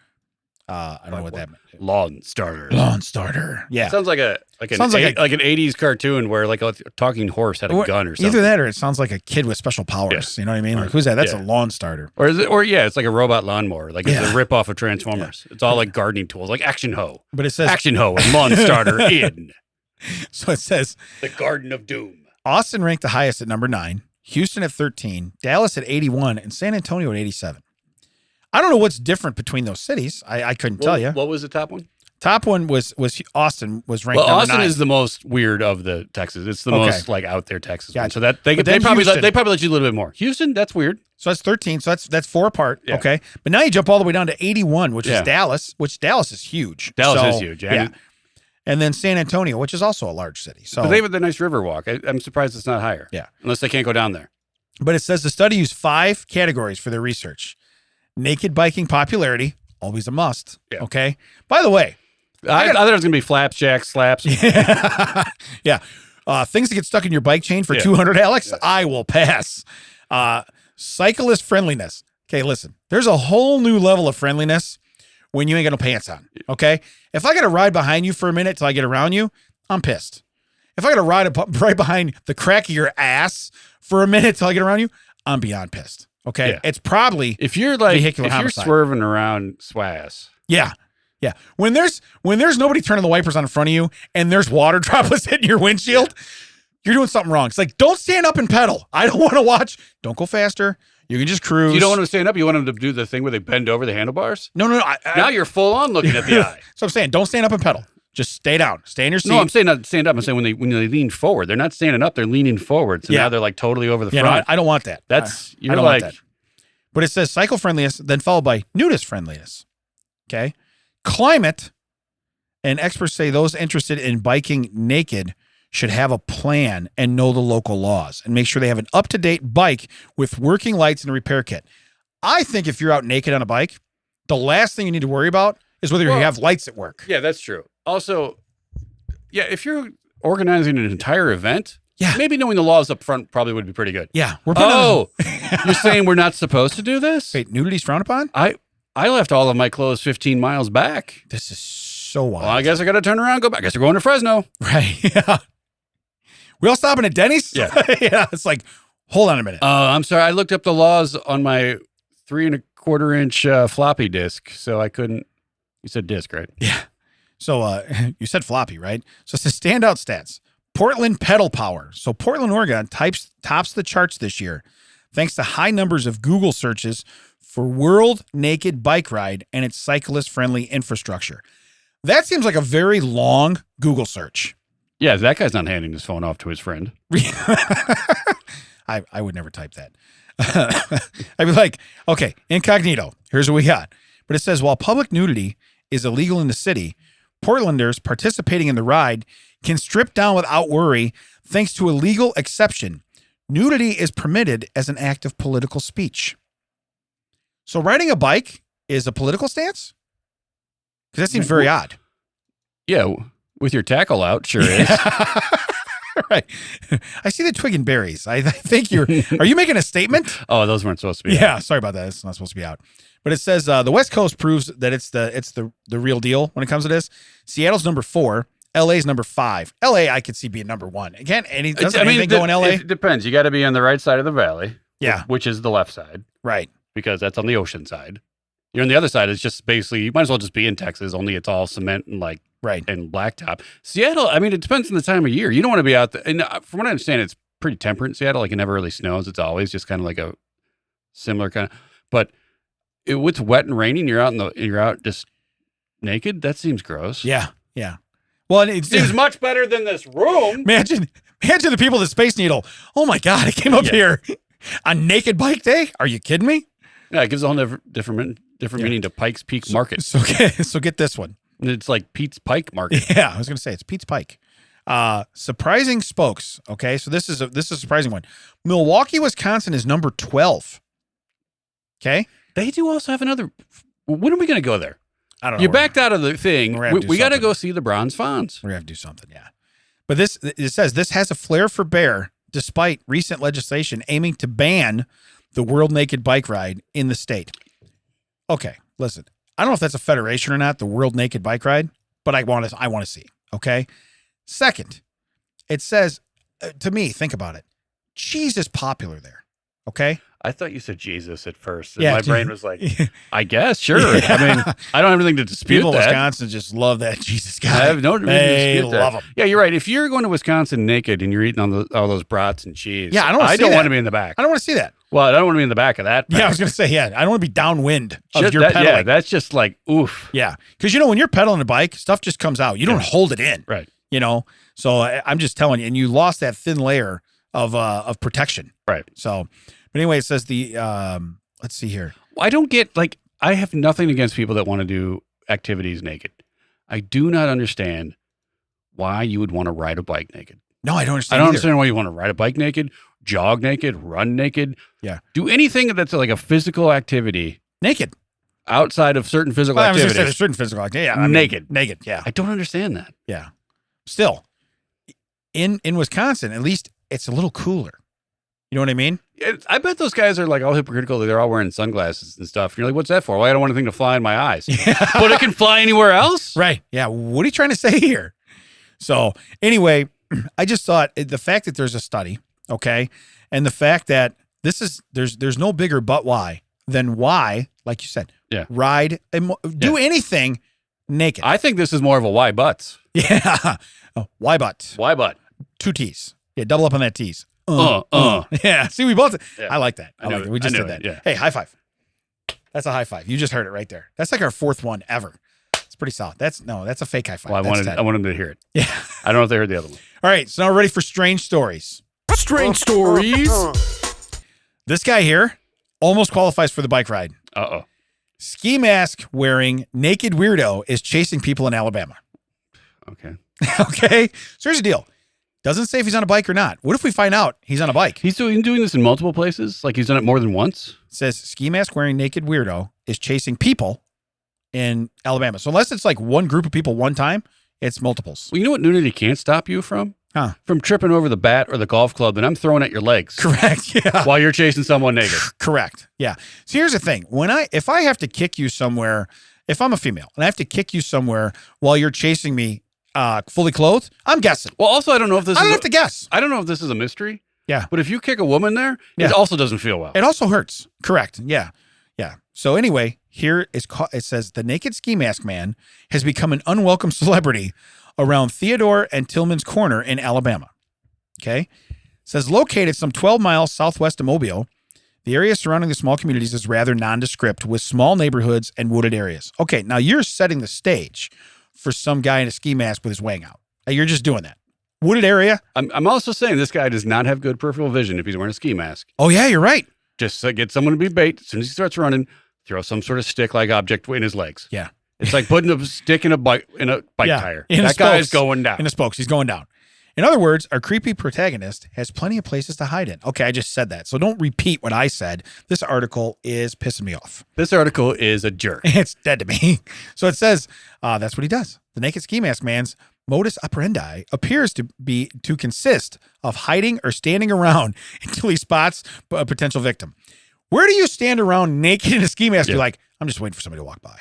I don't know what that meant. Lawn starter. Lawn Starter. Yeah. Sounds like an Sounds like an 80s cartoon where like a talking horse had a gun or something. Either that or it sounds like a kid with special powers. You know what I mean? Like, who's that? That's a lawn starter. Or is it? Or yeah, it's like a robot lawnmower. Like it's Yeah. a rip off of Transformers. It's all like gardening tools, like Action Hoe. But it says, Action Hoe and Lawn Starter in so it says the Garden of Doom. Austin ranked the highest at number 9, Houston at 13, Dallas at 81, and San Antonio at 87. I don't know what's different between those cities. I couldn't tell you. What was the top one? Top one was Austin was ranked Well, number Austin 9. is the most weird of the Texas. It's the Okay. most like out there Texas one. Gotcha. So that they But then probably Houston- let you a little bit more. Houston, that's weird. So that's 13. So that's 4 apart. Yeah. Okay. But now you jump all the way down to 81, which Yeah. is Dallas, which Dallas is huge. Dallas So, is huge. Yeah. And then San Antonio, which is also a large city. So But they have the nice river walk. I'm surprised it's not higher. Yeah. Unless they can't go down there. But it says the study used 5 categories for their research. Naked biking popularity, always a must. Yeah. Okay. By the way, I thought it was going to be flaps, jacks, slaps. yeah. Things that get stuck in your bike chain for Yeah. 200, Alex, Yes. I will pass. Cyclist friendliness. Okay, listen, there's a whole new level of friendliness when you ain't got no pants on. Okay. If I got to ride behind you for a minute till I get around you, I'm pissed. If I got to ride right behind the crack of your ass for a minute till I get around you, I'm beyond pissed. Okay. Yeah. It's probably, If you're like, Vehicular if you're homicide. swerving around Swass, yeah. Yeah. When there's nobody turning the wipers on in front of you and there's water droplets hitting your windshield, you're doing something wrong. It's like, don't stand up and pedal. I don't want to watch. Don't go faster. You can just cruise. You don't want them to stand up. You want them to do the thing where they bend over the handlebars. No. Now you're full on looking at the eye. So I'm saying, don't stand up and pedal. Just stay down. Stay in your seat. No, I'm saying not stand up. I'm saying when they lean forward, they're not standing up. They're leaning forward. So now they're like totally over the front. No, I don't want that. That's I don't want that. But it says cycle friendliness, then followed by nudist friendliness. Okay. Climate, and experts say those interested in biking naked should have a plan and know the local laws and make sure they have an up-to-date bike with working lights and a repair kit. I think if you're out naked on a bike, the last thing you need to worry about is whether you have lights at work. Yeah, that's true. Also, if you're organizing an entire event, maybe knowing the laws up front probably would be pretty good. Yeah. You're saying we're not supposed to do this? Wait, nudity's frowned upon? I left all of my clothes 15 miles back. This is so wild. Well, I guess I got to turn around and go back. I guess we're going to Fresno. Right. Yeah. We all stopping at Denny's? Yeah. Yeah. It's like, hold on a minute. I'm sorry. I looked up the laws on my 3 1/4 inch floppy disk, so I couldn't. You said disk, right? Yeah. So you said floppy, right? So it's the standout stats. Portland pedal power. So Portland, Oregon tops the charts this year thanks to high numbers of Google searches for world naked bike ride and its cyclist-friendly infrastructure. That seems like a very long Google search. Yeah, that guy's not handing his phone off to his friend. I would never type that. I'd be like, okay, incognito. Here's what we got. But it says, while public nudity is illegal in the city, Portlanders participating in the ride can strip down without worry thanks to a legal exception. Nudity is permitted as an act of political speech. So riding a bike is a political stance? Because that seems very odd. Yeah, with your tackle out, sure is. Right. I see the twig and berries. I think are you making a statement? Oh, those weren't supposed to be out. Sorry about that. It's not supposed to be out. But it says the West Coast proves that it's the real deal when it comes to this. Seattle's number 4. LA's number 5. LA I could see being number 1. Again, anything go in LA? It depends. You got to be on the right side of the valley. Yeah. Which is the left side. Right. Because that's on the ocean side. You're on the other side. It's just basically, you might as well just be in Texas, only it's all cement and and blacktop. Seattle, I mean, it depends on the time of year. You don't want to be out there. And from what I understand, it's pretty temperate in Seattle. Like it never really snows. It's always just kind of like a similar kind of, but if it's wet and raining, you're out just naked. That seems gross. Yeah. Yeah. Well, it seems much better than this room. Imagine the people at Space Needle. Oh my God, I came up here on Naked Bike Day. Are you kidding me? Yeah, it gives a whole different meaning to Pike's Peak Market. So get this one. It's like Pete's Pike Market. Yeah, I was going to say it's Pete's Pike. Surprising spokes. Okay, so this is a surprising one. Milwaukee, Wisconsin is number 12. Okay, they do also have another. When are we going to go there? I don't know. You backed out of the thing. We got to go see the bronze fawns. We're going to have to do something, yeah. But it says this has a flair for bear, despite recent legislation aiming to ban the world naked bike ride in the state. Okay, listen. I don't know if that's a federation or not, the world naked bike ride, but I want to see. Okay. Second, it says to me, think about it. Cheese is popular there. Okay. I thought you said Jesus at first. And my brain was like, I guess, sure. Yeah. I mean, I don't have anything to dispute People that. in Wisconsin just love that Jesus guy. I have no reason to dispute love that. him. Yeah, you're right. If you're going to Wisconsin naked and you're eating all those brats and cheese, I don't want to be in the back. I don't want to see that. Well, I don't want to be in the back of that. Yeah, I was going to say, I don't want to be downwind of your pedaling. Yeah, that's just like, oof. Yeah, because, when you're pedaling a bike, stuff just comes out. You don't hold it in. Right. So I'm just telling you, and you lost that thin layer of protection. Right. So, but anyway, it says let's see here. I don't get, I have nothing against people that want to do activities naked. I do not understand why you would want to ride a bike naked. No, I don't understand. I don't understand why you want to ride a bike naked, jog naked, run naked. Yeah. Do anything that's like a physical activity. Naked. Outside of certain physical activities. I was going to say certain physical activity. Yeah. Naked. Yeah. I don't understand that. Yeah. Still, in Wisconsin, at least it's a little cooler. You know what I mean? I bet those guys are all hypocritical. They're all wearing sunglasses and stuff. And you're like, what's that for? Well, I don't want anything to fly in my eyes. But it can fly anywhere else? Right. Yeah. What are you trying to say here? So anyway, I just thought the fact that there's a study, okay, and the fact that there's no bigger but why than why, like you said, ride, do anything naked. I think this is more of a why buts. Yeah. Oh, why but? Why but? 2 T's. Yeah, double up on that T's. Yeah. See, we both. Yeah. I like that. I know like it. it. We just I did know that. it, yeah. Hey, high five. That's a high five. You just heard it right there. That's like our fourth one ever. It's pretty solid. That's a fake high five. Well, That's I wanted them to hear it. Yeah. I don't know if they heard the other one. All right. So now we're ready for strange stories. Strange stories. This guy here almost qualifies for the bike ride. Uh-oh. Ski mask wearing naked weirdo is chasing people in Alabama. Okay. Okay. So here's the deal. Doesn't say if he's on a bike or not. What if we find out he's on a bike? He's doing this in multiple places? Like he's done it more than once? It says ski mask wearing naked weirdo is chasing people in Alabama. So unless it's like one group of people one time, it's multiples. Well, you know what nudity can't stop you from? Huh. From tripping over the bat or the golf club that I'm throwing at your legs. Correct. Yeah. While you're chasing someone naked. Correct. Yeah. So here's the thing. If I have to kick you somewhere, if I'm a female and I have to kick you somewhere while you're chasing me fully clothed, I'm guessing. Well, also, I don't know if this I is don't have to guess. I don't know if this is a mystery. Yeah. But if you kick a woman there, Yeah. it also doesn't feel well. It also hurts. Correct. Yeah. Yeah. So anyway, here is it says the naked ski mask man has become an unwelcome celebrity around Theodore and Tillman's Corner in Alabama. Okay. It says located some 12 miles southwest of Mobile. The area surrounding the small communities is rather nondescript with small neighborhoods and wooded areas. Okay. Now you're setting the stage for some guy in a ski mask with his wang out. You're just doing that. Wooded area. I'm also saying this guy does not have good peripheral vision if he's wearing a ski mask. Oh yeah, you're right. Just get someone to be bait. As soon as he starts running, throw some sort of stick-like object in his legs. Yeah. It's like putting a stick in a bike tire. In That the guy's spokes. going down. In the spokes. He's going down. In other words, our creepy protagonist has plenty of places to hide in. Okay, I just said that. So don't repeat what I said. This article is pissing me off. This article is a jerk. It's dead to me. So it says that's what he does. The naked ski mask man's modus operandi appears to consist of hiding or standing around until he spots a potential victim. Where do you stand around naked in a ski mask? Yeah. You're like, I'm just waiting for somebody to walk by.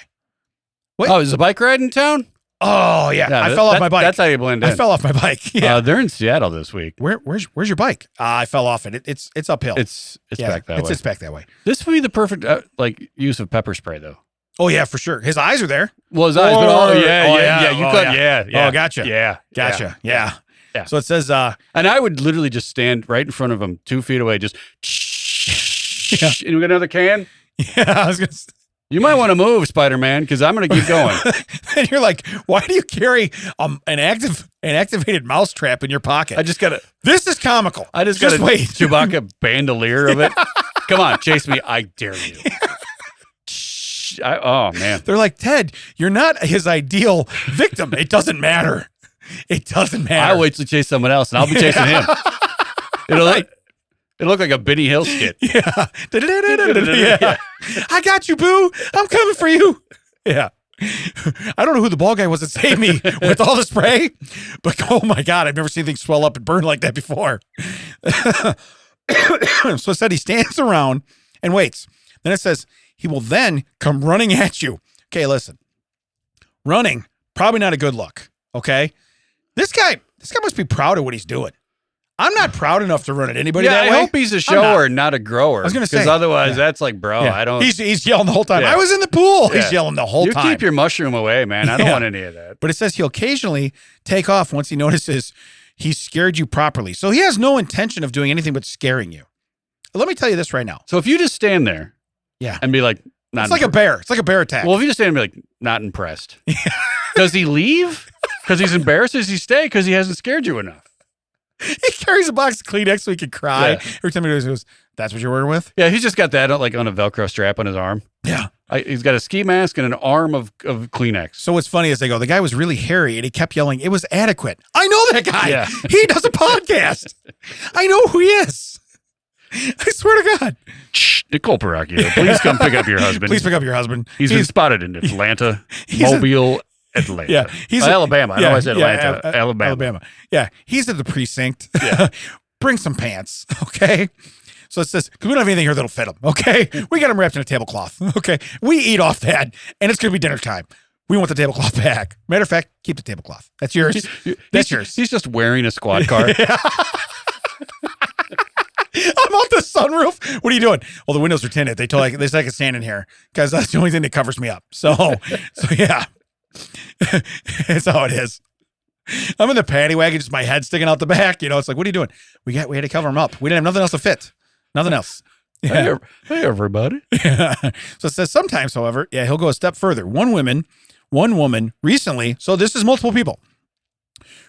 Oh, is a bike ride in town? Oh yeah, I fell off my bike. That's how you blend in. I fell off my bike. Yeah. They're in Seattle this week. Where's your bike? I fell off it. It's uphill. It's Yeah, back that way. It's back that way. This would be the perfect use of pepper spray, though. Oh yeah, for sure. His eyes are there. Well, his eyes, but you Oh, could, yeah. yeah. Oh, gotcha. Yeah, Gotcha. Yeah. Yeah. So it says, And I would literally just stand right in front of him, 2 feet away, just. Yeah. And we got another can. yeah, I was gonna. You might want to move, Spider-Man, because I'm going to keep going. And you're like, why do you carry an activated mouse trap in your pocket? I just got to. This is comical. I just got a wait. Chewbacca bandolier of it. Come on, chase me. I dare you. Oh, man. They're like, Ted, you're not his ideal victim. It doesn't matter. It doesn't matter. I'll wait to chase someone else, and I'll be chasing him. It'll look like a Benny Hill skit. Yeah. Yeah. I got you, boo. I'm coming for you. Yeah. I don't know who the ball guy was that saved me with all the spray, but oh my God, I've never seen things swell up and burn like that before. So it said he stands around and waits. Then it says he will then come running at you. Okay, listen. Running, probably not a good look. Okay. This guy must be proud of what he's doing. I'm not proud enough to run at anybody that way. I hope he's a shower, not a grower. I was gonna say, because otherwise, yeah. that's like, bro, Yeah. I don't. He's yelling the whole time. Yeah. I was in the pool. Yeah. He's yelling the whole You time. keep your mushroom away, man. I don't Yeah. want any of that. But it says he'll occasionally take off once he notices he's scared you properly. So he has no intention of doing anything but scaring you. Let me tell you this right now. So if you just stand there, Yeah. and be like, not It's like a bear. It's like a bear attack. well, if you just stand there and be like, not impressed. Does he leave? Because he's embarrassed? Does he stay because he hasn't scared you enough? He carries a box of Kleenex so he can cry. Yeah. Every time he goes, that's what you're working with? Yeah, he's just got that like on a Velcro strap on his arm. Yeah. He's got a ski mask and an arm of Kleenex. So what's funny is they go, the guy was really hairy and he kept yelling, it was adequate. I know that guy. Yeah. He does a podcast. I know who he is. I swear to God. Shh, Nicole Paracchio, please come pick up your husband. Please pick up your husband. He's been spotted in Atlanta, he's a- Mobile, Atlanta. Yeah. He's Alabama. I know I said Atlanta. Yeah, Alabama. Yeah. He's at the precinct. Yeah. Bring some pants. Okay. So it says, because we don't have anything here that'll fit him. Okay. We got him wrapped in a tablecloth. Okay. We eat off that and it's going to be dinner time. We want the tablecloth back. Matter of fact, keep the tablecloth. That's yours. That's yours. He's just wearing a squad car. I'm out the sunroof. What are you doing? Well, the windows are tinted. They say I can stand in here because that's the only thing that covers me up. So yeah, it's how it is. I'm in the paddy wagon, just my head sticking out the back. You know, it's like, what are you doing? We had to cover him up. We didn't have nothing else to fit. Nothing else. Yeah. Hey, everybody. Yeah. So it says sometimes, however, yeah, he'll go a step further. One woman recently, so this is multiple people,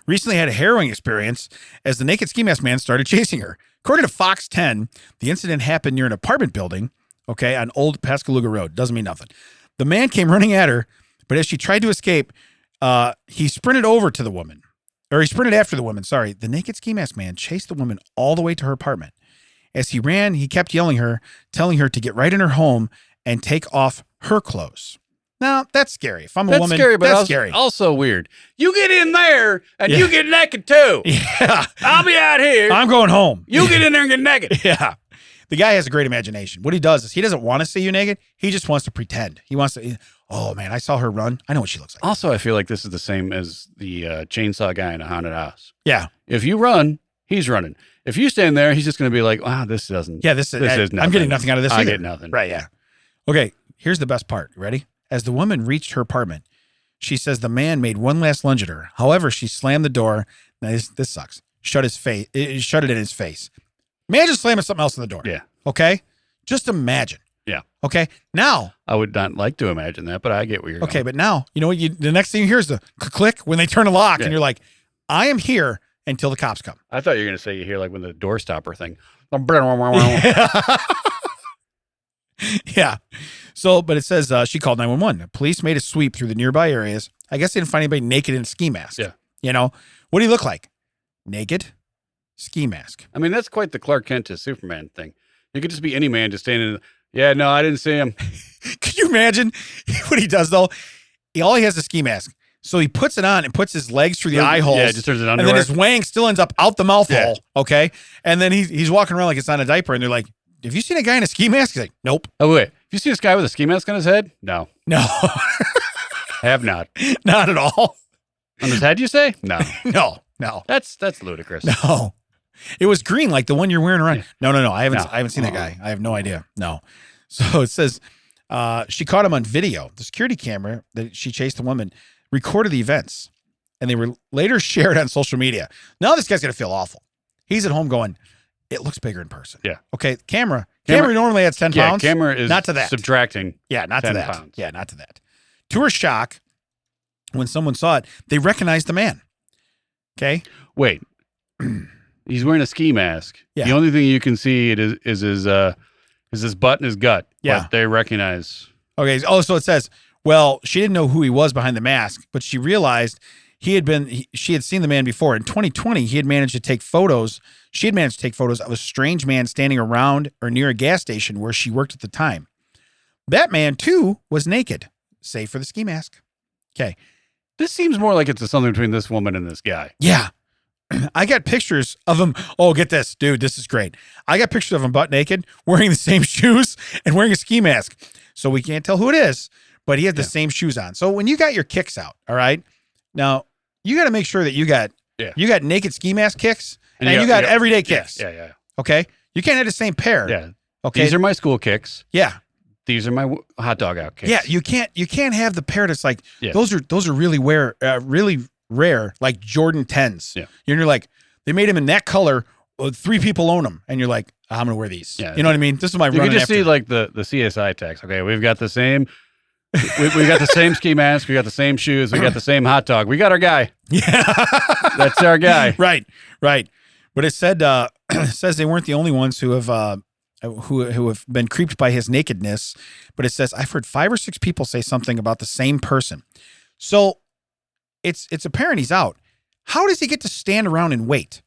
recently had a harrowing experience as the naked ski mask man started chasing her. According to Fox 10, the incident happened near an apartment building, okay, on Old Pascagoula Road. Doesn't mean nothing. The man came running at her, but as she tried to escape, he sprinted over to the woman, or he sprinted after the woman. Sorry. The naked ski mask man chased the woman all the way to her apartment. As he ran, he kept telling her to get right in her home and take off her clothes. Now, that's scary. If I'm a woman, scary, but that's also, scary. Also weird. You get in there and you get naked too. Yeah. I'll be out here. I'm going home. You get in there and get naked. Yeah. The guy has a great imagination. What he does is he doesn't want to see you naked. He just wants to pretend. He wants to, oh man, I saw her run. I know what she looks like. Also, I feel like this is the same as the chainsaw guy in a haunted house. Yeah. If you run, he's running. If you stand there, he's just going to be like, wow, this doesn't. Yeah, this is nothing. I'm getting nothing out of this I either. get nothing. Right, yeah. Okay, here's the best part. Ready? As the woman reached her apartment, she says the man made one last lunge at her. However, she slammed the door. Now, this sucks. Shut it in his face. Imagine slamming something else in the door. Yeah. Okay? Just imagine. Yeah. Okay? Now. I would not like to imagine that, but I get where you're Okay, going. but now, you know what? The next thing you hear is the click when they turn a lock, and you're like, I am here until the cops come. I thought you were going to say you hear like when the door stopper thing. Yeah. So, but it says she called 911. Police made a sweep through the nearby areas. I guess they didn't find anybody naked in a ski mask. Yeah. You know, what do you look like? Naked, ski mask. I mean, that's quite the Clark Kent to Superman thing. You could just be any man just standing. Yeah, no, I didn't see him. Could you imagine what he does though? All he has is a ski mask. So he puts it on and puts his legs through the eye holes. Yeah, just turns it underwear. And then his wang still ends up out the mouth hole. Okay. And then he's walking around like it's on a diaper. And they're like, have you seen a guy in a ski mask? He's like, nope. Oh, wait. Have you seen this guy with a ski mask on his head? No. No. Have not. Not at all. On his head, you say? No. No. That's ludicrous. No. It was green like the one you're wearing around. Yeah. No. I haven't seen that guy. I have no idea. No. So it says she caught him on video. The security camera that she chased the woman recorded the events, and they were later shared on social media. Now this guy's going to feel awful. He's at home going, it looks bigger in person. Yeah. Okay. Camera normally adds 10 pounds. Yeah, camera is not to that. subtracting. Yeah, not to 10 that. pounds. Yeah, not to that. To her shock, when someone saw it, they recognized the man. Okay. Wait. He's wearing a ski mask. Yeah. The only thing you can see is his butt and his gut. Yeah. But they recognize. Okay. Oh, so it says, well, she didn't know who he was behind the mask, but she realized she had seen the man before. In 2020, she had managed to take photos of a strange man standing around or near a gas station where she worked at the time. That man, too, was naked, save for the ski mask. Okay. This seems more like it's something between this woman and this guy. Yeah. I got pictures of him. Oh, get this, dude. This is great. I got pictures of him butt naked, wearing the same shoes and wearing a ski mask. So we can't tell who it is, but he had the same shoes on. So when you got your kicks out, all right, now you got to make sure that you got naked ski mask kicks and you got everyday kicks. Yeah. Okay. You can't have the same pair. Yeah. Okay. These are my school kicks. Yeah. These are my hot dog out kicks. Yeah. You can't have the pair that's like, those are really rare, like Jordan 10s. Yeah. You're like, they made them in that color. 3 people own them. And you're like, I'm going to wear these. Yeah. You know what I mean? This is my You can just see like the CSI text. Okay. We've got the same. we got the same ski mask. We got the same shoes. We got the same hot dog. We got our guy. Yeah. That's our guy. Right. But it said, it says they weren't the only ones who have been creeped by his nakedness. But it says, I've heard 5 or 6 people say something about the same person. So it's apparent he's out. How does he get to stand around and wait?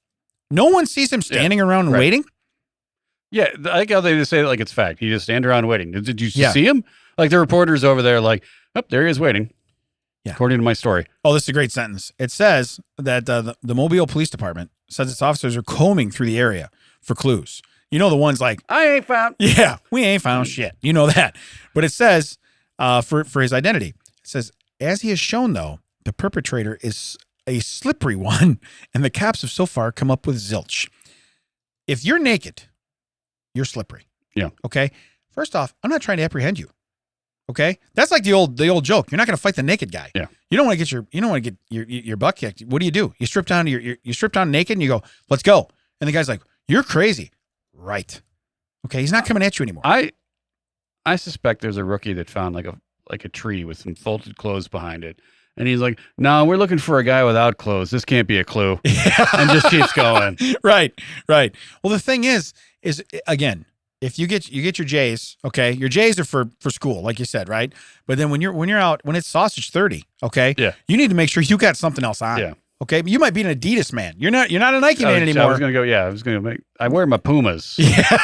No one sees him standing around and waiting. Yeah. I like how they just say it like it's fact. He just stand around waiting. Did you see him? Like the reporters over there, like, oh, there he is waiting. Yeah. According to my story. Oh, this is a great sentence. It says that the Mobile Police Department says its officers are combing through the area for clues. You know, the ones like, I ain't found. Yeah, we ain't found shit. You know that. But it says for his identity, it says, as he has shown, though, the perpetrator is a slippery one, and the cops have so far come up with zilch. If you're naked, you're slippery. Yeah. Okay. First off, I'm not trying to apprehend you. Okay, that's like the old joke. You're not going to fight the naked guy. Yeah. You don't want to get your butt kicked. What do? You strip down you strip down naked and you go, let's go. And the guy's like, you're crazy. Right. Okay, he's not coming at you anymore. I suspect there's a rookie that found like a tree with some folded clothes behind it. And he's like, no, we're looking for a guy without clothes. This can't be a clue. And just keeps going. Right. Well, the thing is again, if you get your J's, okay, your J's are for school, like you said, right? But then when you're out, when it's sausage 30, okay, yeah, you need to make sure you got something else on. Yeah. Okay, you might be an Adidas man. You're not a Nike man anymore. I was gonna go. Yeah, I wear my Pumas. Yeah.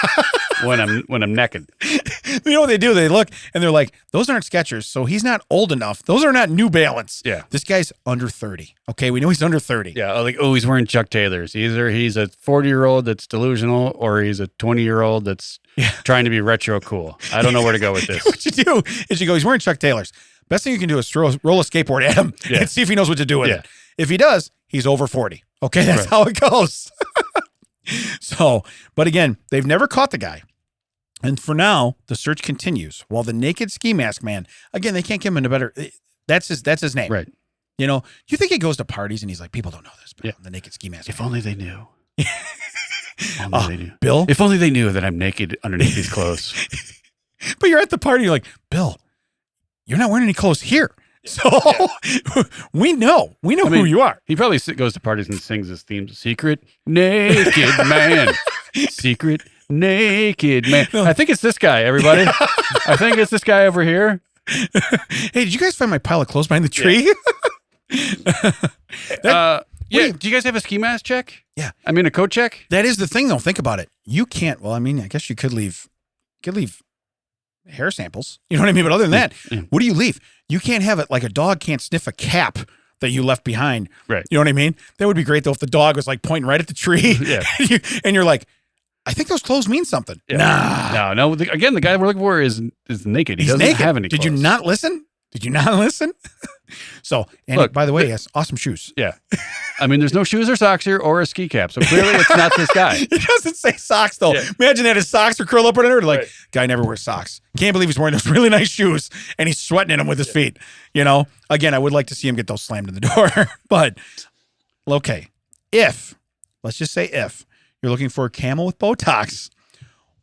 when I'm naked. You know what they do? They look and they're like, those aren't Skechers, so he's not old enough. Those are not New Balance. Yeah. This guy's under 30. Okay, we know he's under 30. Yeah, like, he's wearing Chuck Taylors. Either he's a 40-year-old that's delusional, or he's a 20-year-old that's trying to be retro cool. I don't know where to go with this. What you do is you go, he's wearing Chuck Taylors. Best thing you can do is roll a skateboard at him and see if he knows what to do with it. If he does, he's over 40. Okay, that's how it goes. So, but again, they've never caught the guy. And for now, the search continues. While the naked ski mask man, again, they can't give him a better. That's his name, right? You know, you think he goes to parties and he's like, people don't know this, but I'm the naked ski mask. If only they knew. Bill. If only they knew that I'm naked underneath these clothes. But you're at the party, you're like, Bill, you're not wearing any clothes here. So we know who you are. He probably goes to parties and sings his themes. Secret naked man. Secret naked man. No. I think it's this guy, everybody. I think it's this guy over here. Hey, did you guys find my pile of clothes behind the tree? Do you guys have a ski mask check? Yeah. I mean, a coat check? That is the thing, though. Think about it. You can't, well, I mean, I guess you could leave hair samples. You know what I mean? But other than that, what do you leave? You can't have it like a dog can't sniff a cap that you left behind. Right. You know what I mean? That would be great, though, if the dog was like pointing right at the tree. Yeah. and you're like, I think those clothes mean something. Yeah. No. Again, the guy we're looking for is naked. He doesn't have any clothes. Did you not listen? So, and look, by the way, he has awesome shoes. Yeah. I mean, there's no shoes or socks here or a ski cap. So clearly it's not this guy. It doesn't say socks, though. Yeah. Imagine that his socks are curled up under it. Like, guy never wears socks. Can't believe he's wearing those really nice shoes and he's sweating in them with his feet. You know, again, I would like to see him get those slammed in the door. But, okay, let's just say if you're looking for a camel with Botox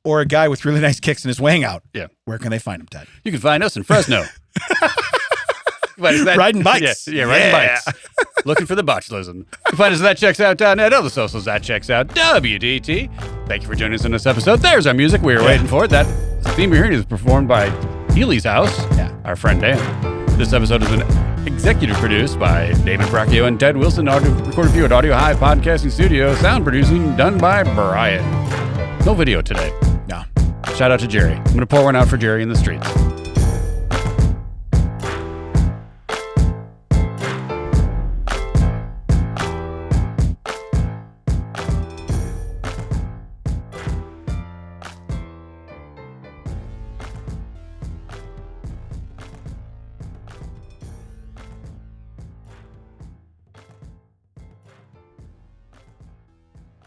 or a guy with really nice kicks and his weighing out, where can they find him, Ted? You can find us in Fresno. Riding bikes. Yeah, riding bikes. Looking for the botulism. You can find us at thatchecksout.net, other socials, that checks out, WDT. Thank you for joining us in this episode. There's our music. We were waiting for it. That theme you're hearing is performed by Healy's House, our friend Dan. This episode has been executive produced by David Bracchio and Ted Wilson. Recorded for you at Audio High Podcasting Studio. Sound producing done by Brian. No video today. No. Shout out to Jerry. I'm going to pour one out for Jerry in the streets.